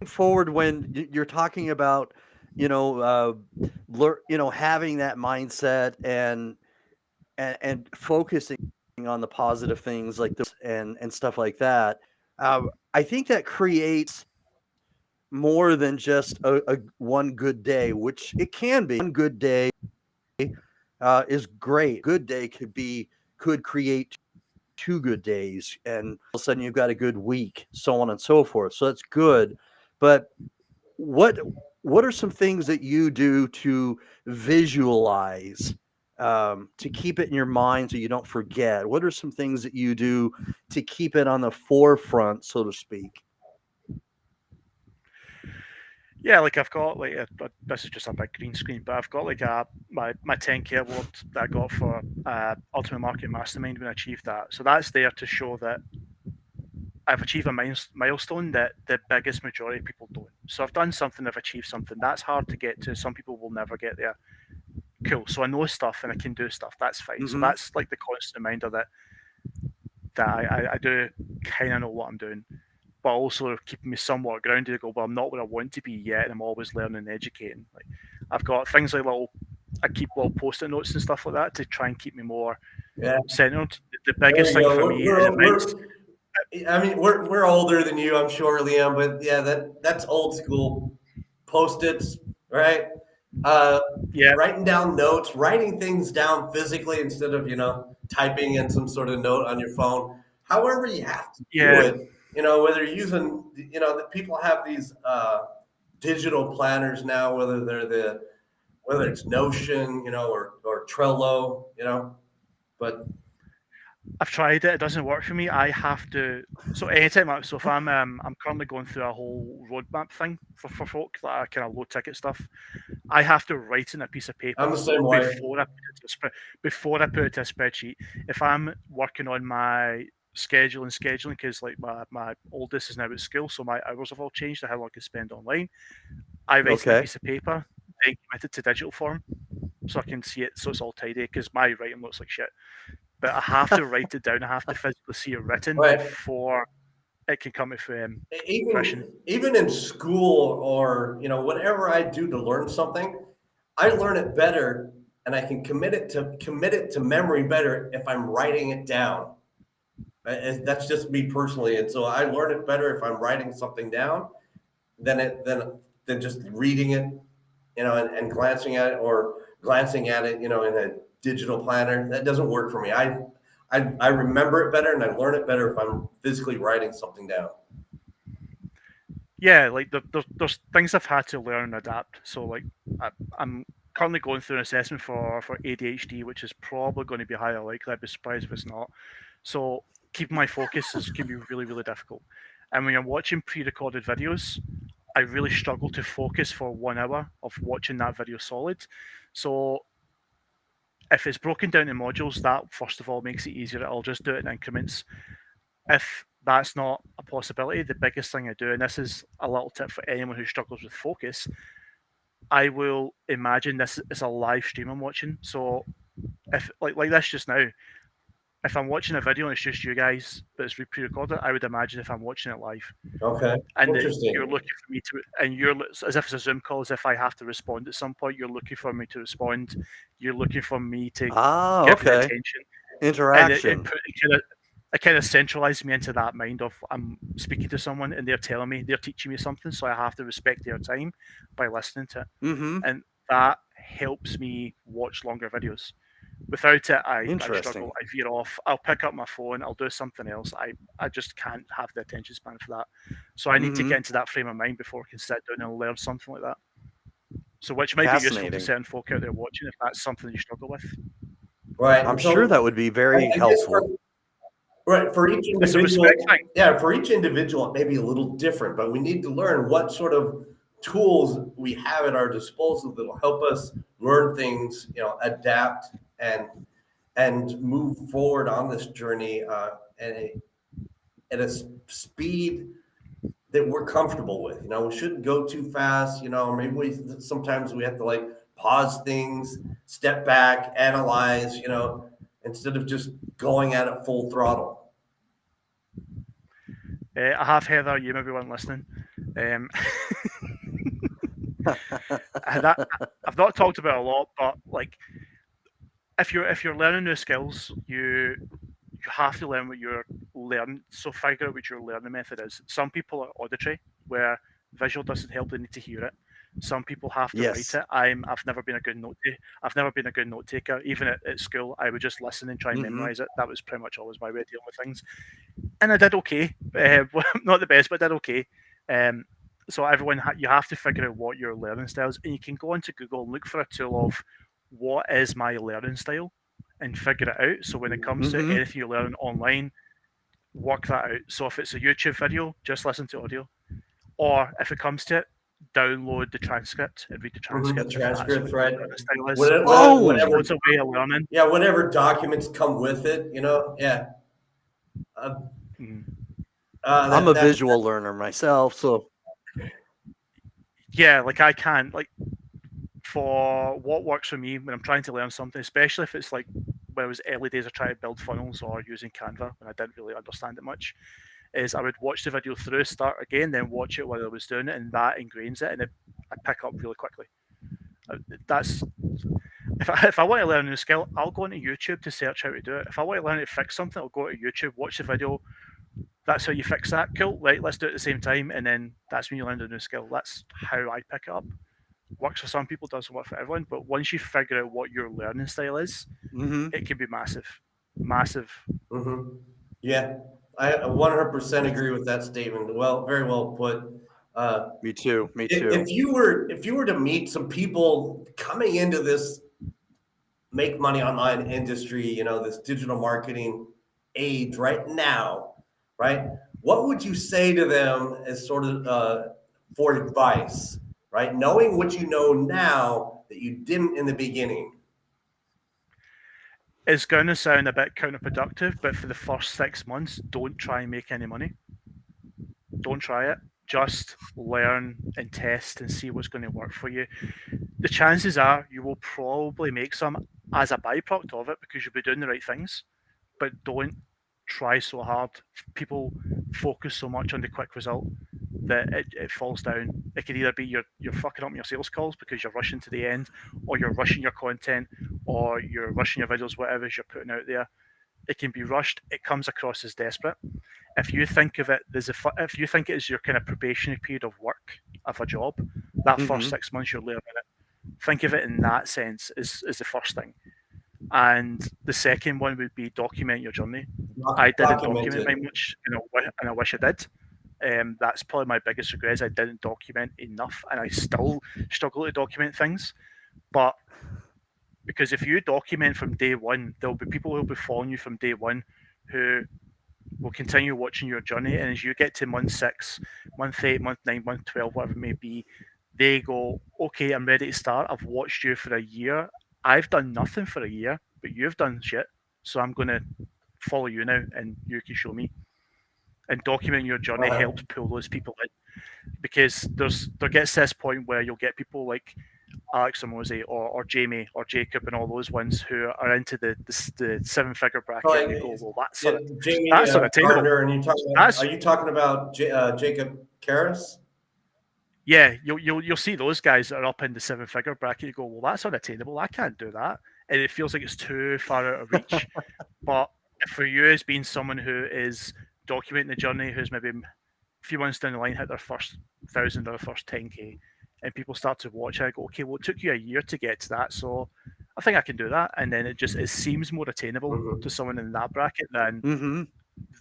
forward, when you're talking about, having that mindset and focusing on the positive things like this and stuff like that, I think that creates more than just a one good day, which it can be. One good day is great. Good day could create two good days, and all of a sudden you've got a good week, so on and so forth. So that's good. But what what are some things that you do to visualize, to keep it in your mind so you don't forget? What are some things that you do to keep it on the forefront, so to speak? Yeah, like I've got like this is just a big green screen, but I've got like my 10K award that I got for Ultimate Market Mastermind when I achieved that. So that's there to show that I've achieved a milestone that the biggest majority of people don't. So I've done something, I've achieved something. That's hard to get to. Some people will never get there. Cool. So I know stuff and I can do stuff. That's fine. So that's like the constant reminder that I do kind of know what I'm doing, but also keeping me somewhat grounded to go, well, I'm not where I want to be yet, and I'm always learning and educating. Like I've got things like I keep little post-it notes and stuff like that to try and keep me more centered. The biggest thing for me is I mean, we're older than you, I'm sure, Liam, but yeah, that's old school post-its, right? Writing down notes, writing things down physically instead of typing in some sort of note on your phone. However, you have to do it. Whether you're using, the people have these digital planners now, whether it's Notion, or Trello, but I've tried it. It doesn't work for me. I have to. So anytime, so if I'm currently going through a whole roadmap thing for folk that are kind of low ticket stuff. I have to write in a piece of paper I'm the same way. before I put it to a spreadsheet. If I'm working on my scheduling, because like my oldest is now at school, so my hours have all changed to how long I can spend online. I write in a piece of paper, then commit it to digital form, so I can see it, so it's all tidy. Because my writing looks like shit, but I have to write it down. I have to physically see it written before it can come to fruition. Even in school or whatever I do to learn something, I learn it better and I can commit it to memory better if I'm writing it down. That's just me personally, and so I learn it better if I'm writing something down than just reading it, and glancing at it, in a digital planner. That doesn't work for me. I remember it better and I learn it better if I'm physically writing something down. Yeah, like there's things I've had to learn and adapt. So like I'm currently going through an assessment for ADHD, which is probably going to be highly likely. I'd be surprised if it's not. So keeping my focus can be really, really difficult. And when you're watching pre-recorded videos, I really struggle to focus for 1 hour of watching that video solid. So if it's broken down in modules, that first of all makes it easier. I'll just do it in increments. If that's not a possibility, the biggest thing I do, and this is a little tip for anyone who struggles with focus, I will imagine this is a live stream I'm watching. So if like this just now, if I'm watching a video and it's just you guys, but it's pre-recorded, I would imagine if I'm watching it live. Okay. And Interesting. you're looking for me to, and you're as if it's a Zoom call, as if I have to respond at some point. You're looking for me to respond. You're looking for me to give you attention. Interaction. And it kind of centralizes me into that mind of I'm speaking to someone and they're telling me, they're teaching me something, so I have to respect their time by listening to it. And that helps me watch longer videos. Without it, I struggle. I veer off. I'll pick up my phone. I'll do something else. I just can't have the attention span for that. So I need to get into that frame of mind before I can sit down and learn something like that. So which might be useful to certain folk out there watching if that's something you struggle with. Right. I'm sure that would be very helpful. Right. For each individual, for each individual, it may be a little different, but we need to learn what sort of tools we have at our disposal that will help us learn things, adapt and and move forward on this journey at a speed that we're comfortable with. We shouldn't go too fast. Maybe sometimes we have to like pause things, step back, analyze. Instead of just going at it full throttle. I have Heather. You maybe weren't listening. I've not talked about it a lot, but like if you're learning new skills, you have to learn what you're learning. So figure out what your learning method is. Some people are auditory, where visual doesn't help; they need to hear it. Some people have to Yes. write it. I've never been a good note taker. Even at school, I would just listen and try and memorize it. That was pretty much always my way of dealing with things, and I did okay. Not the best, but I did okay. So everyone, you have to figure out what your learning style is, and you can go into Google and look for a tool of what is my learning style, and figure it out. So when it comes to anything you're learning online, work that out. So if it's a YouTube video, just listen to audio, or if it comes to it, download the transcript and read the transcript. The transcript, right? Whatever. It's a way of learning. Yeah, whatever documents come with it, Yeah. I'm a visual learner myself, so yeah, like I can't like for what works for me when I'm trying to learn something, especially if it's like when I was early days of trying to build funnels or using Canva when I didn't really understand it much, is I would watch the video through, start again, then watch it while I was doing it, and that ingrains it, and I pick up really quickly. That's if I want to learn a new skill, I'll go into YouTube to search how to do it. If I want to learn how to fix something, I'll go to YouTube, watch the video. That's how you fix that. Cool, right? Let's do it at the same time, and then that's when you learn a new skill. That's how I pick it up. Works for some people, doesn't work for everyone. But once you figure out what your learning style is, it can be massive. Yeah, I 100% agree with that statement. Well, very well put. Me too. If you were to meet some people coming into this make money online industry, this digital marketing age right now, right? What would you say to them as sort of for advice, right? Knowing what you know now that you didn't in the beginning. It's going to sound a bit counterproductive, but for the first 6 months, don't try and make any money. Don't try it. Just learn and test and see what's going to work for you. The chances are you will probably make some as a byproduct of it because you'll be doing the right things, but don't try so hard. People focus so much on the quick result that it falls down. It could either be you're fucking up your sales calls because you're rushing to the end, or you're rushing your content, or you're rushing your videos, whatever it is you're putting out there. It can be rushed. It comes across as desperate. If you think of it if you think it is your kind of probationary period of work of a job, that first 6 months you're learning it. Think of it in that sense is the first thing. And the second one would be document your journey. I didn't document very much, and I wish I did. That's probably my biggest regret is I didn't document enough, and I still struggle to document things. But because if you document from day one, there'll be people who'll be following you from day one who will continue watching your journey. And as you get to month 6, month 8, month 9, month 12, whatever it may be, they go, okay, I'm ready to start. I've watched you for a year. I've done nothing for a year, but you've done shit. So I'm going to follow you now and you can show me. And documenting your journey helps pull those people in. Because there gets this point where you'll get people like Alex Hormozi or Jamie or Jacob and all those ones who are into the 7-figure bracket. And you go, well, that's Jamie, that's unattainable. And are you talking about Jacob Karras? Yeah, you'll see those guys that are up in the 7-figure bracket. You go, well, that's unattainable. I can't do that, and it feels like it's too far out of reach. But for you, as being someone who is documenting the journey, who's maybe a few months down the line hit their first 1,000 or their first 10K, and people start to watch, I go, okay, well, it took you a year to get to that, so I think I can do that. And then it seems more attainable to someone in that bracket than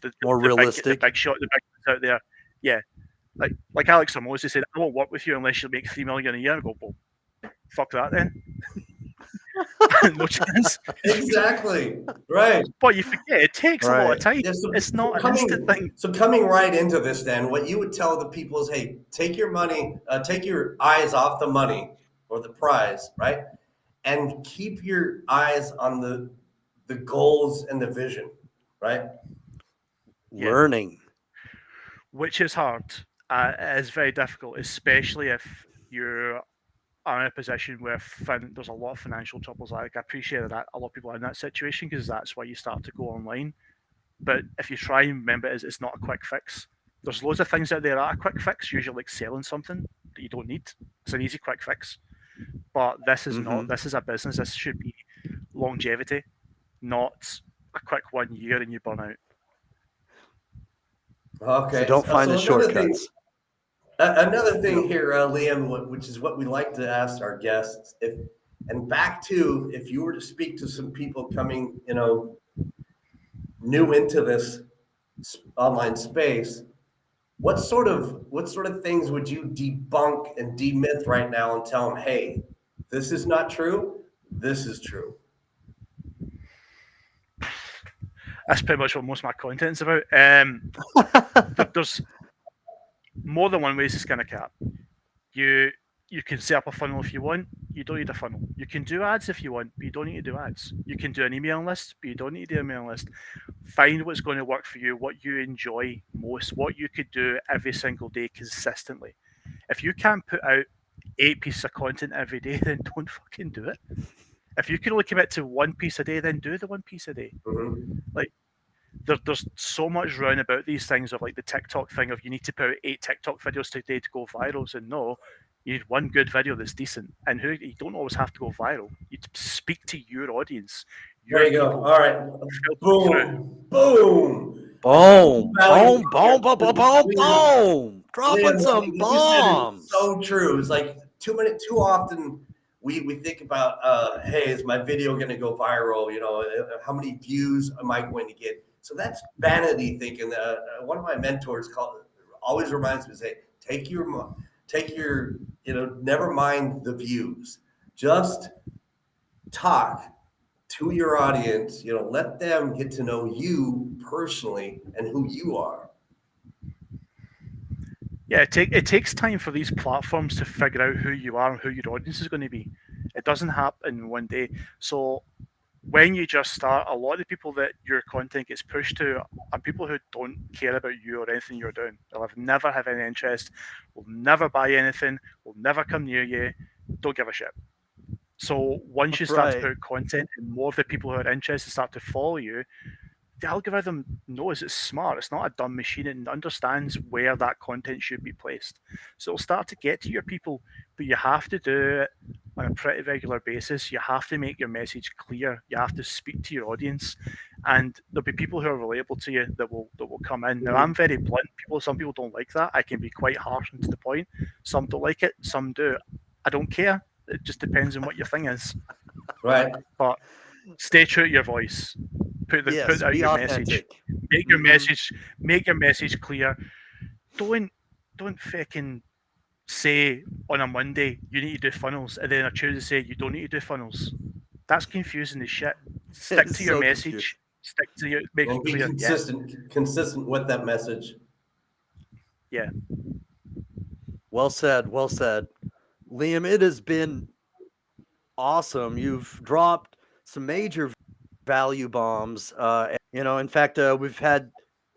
the more realistic. The big shot, the big ones out there. Yeah. Like Alex Hormozi said, I won't work with you unless you make $3 million a year. I go, well, fuck that then. No chance. Exactly. Right. But you forget it takes a lot of time. Yeah, so it's not an instant thing. So coming right into this, then, what you would tell the people is, hey, take your money, take your eyes off the money or the prize, right? And keep your eyes on the the goals and the vision, right? Yeah. Learning. Which is hard. It is very difficult, especially if you're are in a position where there's a lot of financial troubles. Like, I appreciate that a lot of people are in that situation because that's why you start to go online. But if you try and remember, it's not a quick fix. There's loads of things out there that are a quick fix, usually like selling something that you don't need. It's an easy quick fix. But this is not. Mm-hmm. This is a business. This should be longevity, not a quick 1 year and you burn out. So Okay. don't find the So another thing, shortcuts. another thing Yep. here, Liam, which is what we like to ask our guests, and back to if you were to speak to some people coming, new into this online space, what sort of things would you debunk and demyth right now and tell them, hey, this is not true, this is true? That's pretty much what most of my content's about. There's more than one way to skin a cat. You you can set up a funnel if you want. You don't need a funnel. You can do ads if you want, but you don't need to do ads. You can do an email list, but you don't need to do an email list. Find what's going to work for you, what you enjoy most, what you could do every single day consistently. If you can't put out 8 pieces of content every day, then don't fucking do it. If you can only commit to 1 piece a day, then do the 1 piece a day. Mm-hmm. Like, there's so much round about these things of like the TikTok thing of you need to put out 8 TikTok videos today to go viral. So no, you need one good video that's decent, and you don't always have to go viral. You speak to your audience, There your you go. people. All right. Boom. Boom. Boom, Value boom, boom, boom, boom, boom, Liam, boom. Dropping what some you just said is bombs. so true. It's like too often we think about, hey, is my video going to go viral? How many views am I going to get? So that's vanity thinking. One of my mentors always reminds me, say, take your, never mind the views, just talk to your audience. Let them get to know you personally and who you are. Yeah, it takes time for these platforms to figure out who you are and who your audience is going to be. It doesn't happen in one day. So when you just start, a lot of the people that your content gets pushed to are people who don't care about you or anything you're doing. They'll never have any interest, will never buy anything, will never come near you, don't give a shit. So once you start to Right. put out content and more of the people who are interested start to follow you, the algorithm knows it's smart. It's not a dumb machine. It understands where that content should be placed. So it'll start to get to your people, but you have to do it on a pretty regular basis. You have to make your message clear. You have to speak to your audience, and there'll be people who are relatable to you that will come in. Now I'm very blunt. Some people don't like that. I can be quite harsh and to the point. Some don't like it. Some do. I don't care. It just depends on what your thing is. Right. But stay true to your voice. Yes, Put out be your message. authentic. Make your message clear. Don't fucking say on a Monday you need to do funnels and then on Tuesday say you don't need to do funnels. That's confusing as shit. Stick It's to your so message. confusing. Stick to your make it And be clear. consistent with that message. Yeah. Well said. Well said. Liam, it has been awesome. You've dropped some major value bombs. In fact, we've had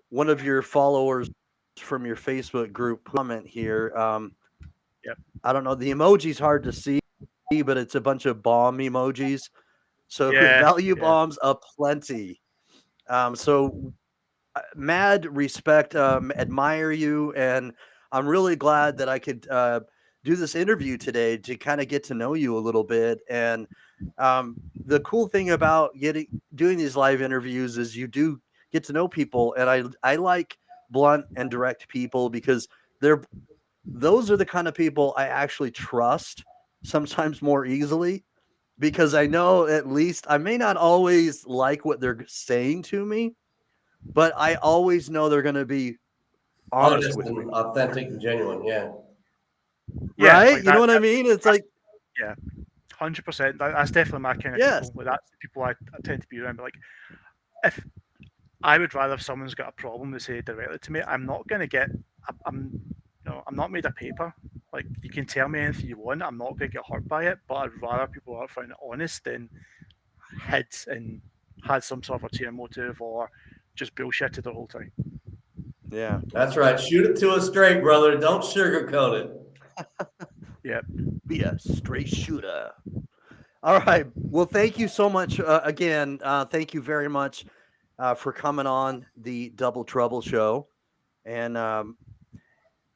one of your followers from your Facebook group comment here. Yep. I don't know. The emoji's hard to see, but it's a bunch of bomb emojis. So value bombs aplenty. So mad respect, admire you, and I'm really glad that I could do this interview today to kind of get to know you a little bit. And the cool thing about doing these live interviews is you do get to know people, and I like blunt and direct people because those are the kind of people I actually trust sometimes more easily because I know at least I may not always like what they're saying to me, but I always know they're going to be honest Honest with me. and authentic and genuine. Yeah. Yeah. Right? Like You know what I mean? It's like, 100%. That's definitely my kind of yes. people. Like, that's the people I tend to be around. But like, if I would rather if someone's got a problem to say directly to me, I'm not going to get. I'm not made of paper. Like, you can tell me anything you want. I'm not going to get hurt by it. But I'd rather people are found honest than hid and had some sort of ulterior motive or just bullshitted the whole time. Yeah. That's right. Shoot it to us straight, brother. Don't sugarcoat it. Yeah. Be a straight shooter. All right. Well, thank you so much again. Thank you very much for coming on the Double Trouble show. And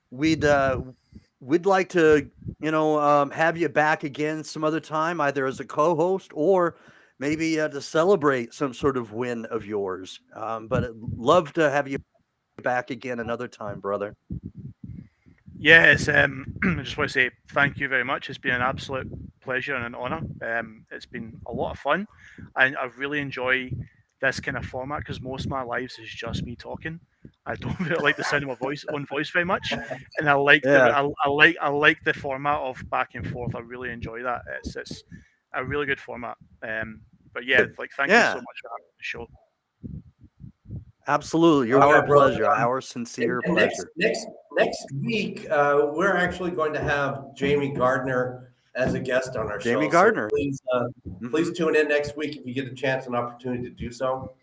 we'd like to, have you back again some other time, either as a co-host or maybe to celebrate some sort of win of yours. But I'd love to have you back again another time, brother. Yes, I just want to say thank you very much. It's been an absolute pleasure and an honour. It's been a lot of fun, and I really enjoy this kind of format because most of my lives is just me talking. I don't really like the sound of my own voice very much, and I like I like the format of back and forth. I really enjoy that. It's a really good format. But yeah, thank you so much for having the show. Absolutely, you're our pleasure, our sincere pleasure. Next week, we're actually going to have Jamie Gardner as a guest on our show. Jamie Gardner. So please tune in next week if you get a chance and opportunity to do so.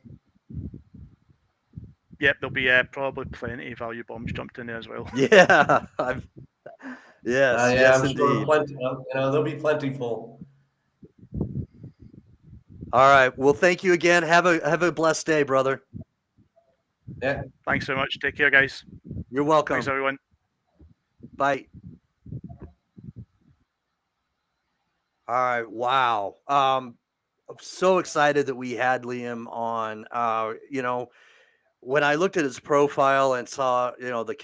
Yep, there'll be probably plenty of value bombs jumped in there as well. Yeah, yes, I'm indeed. sure plenty, there'll be plentiful. All right. Well, thank you again. Have a blessed day, brother. Yeah. Thanks so much. Take care, guys. You're welcome. Thanks, everyone. Bye. All right. Wow. I'm so excited that we had Liam on. When I looked at his profile and saw, the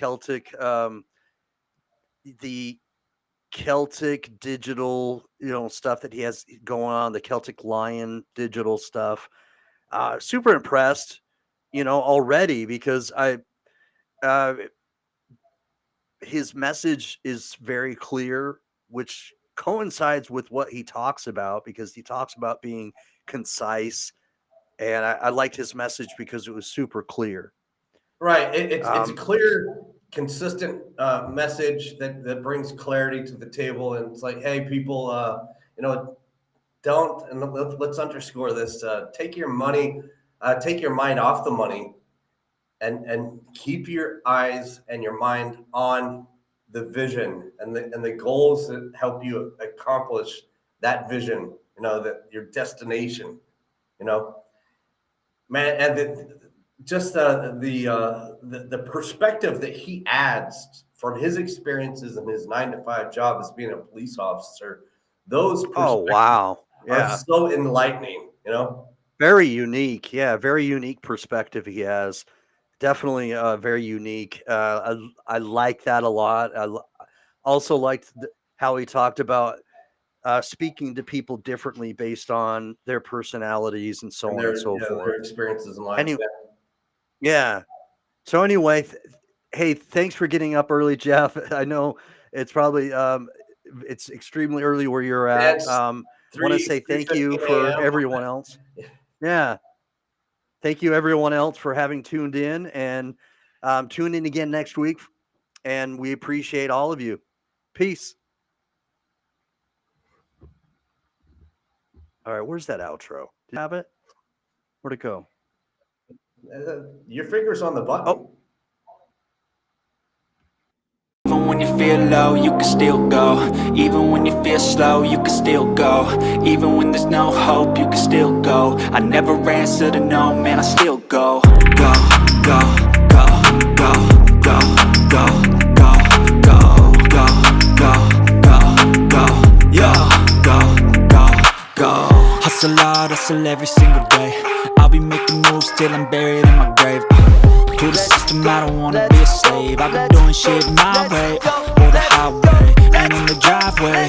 Celtic digital, stuff that he has going on, the Celtic Lion digital stuff, super impressed, already, because his message is very clear, which coincides with what he talks about, because he talks about being concise, and I liked his message because it was super clear. Right. It's a clear, consistent message that brings clarity to the table. And it's like, hey, people, don't, and let's underscore this, take your mind off the money and keep your eyes and your mind on the vision and the goals that help you accomplish that vision, that your destination, man, and just the perspective that he adds from his experiences in his 9-to-5 job as being a police officer, those wow, are so enlightening, Very unique. Yeah, very unique perspective he has. Definitely very unique. I like that a lot. I also liked how he talked about speaking to people differently based on their personalities and so on and so forth. Their experiences in life. Yeah. So anyway, hey, thanks for getting up early, Jeff. I know it's probably it's extremely early where you're at. Want to say thank you for everyone else. Yeah. Thank you everyone else for having tuned in, and tune in again next week, and we appreciate all of you. Peace. All right, where's that outro? Do you have it? Where'd it go? Your finger's on the button. Oh. Even when you feel low, you can still go. Even when you feel slow, you can still go. Even when there's no hope, you can still go. I never answer to no, man, I still go. Go, go, go, go, go, go, go, go, go, go, go, go, yo, go. Hustle hard, hustle every single day. I'll be making moves till I'm buried in my grave. To the system, I don't wanna be a slave. I've been doing shit my way, or the highway, and in the driveway.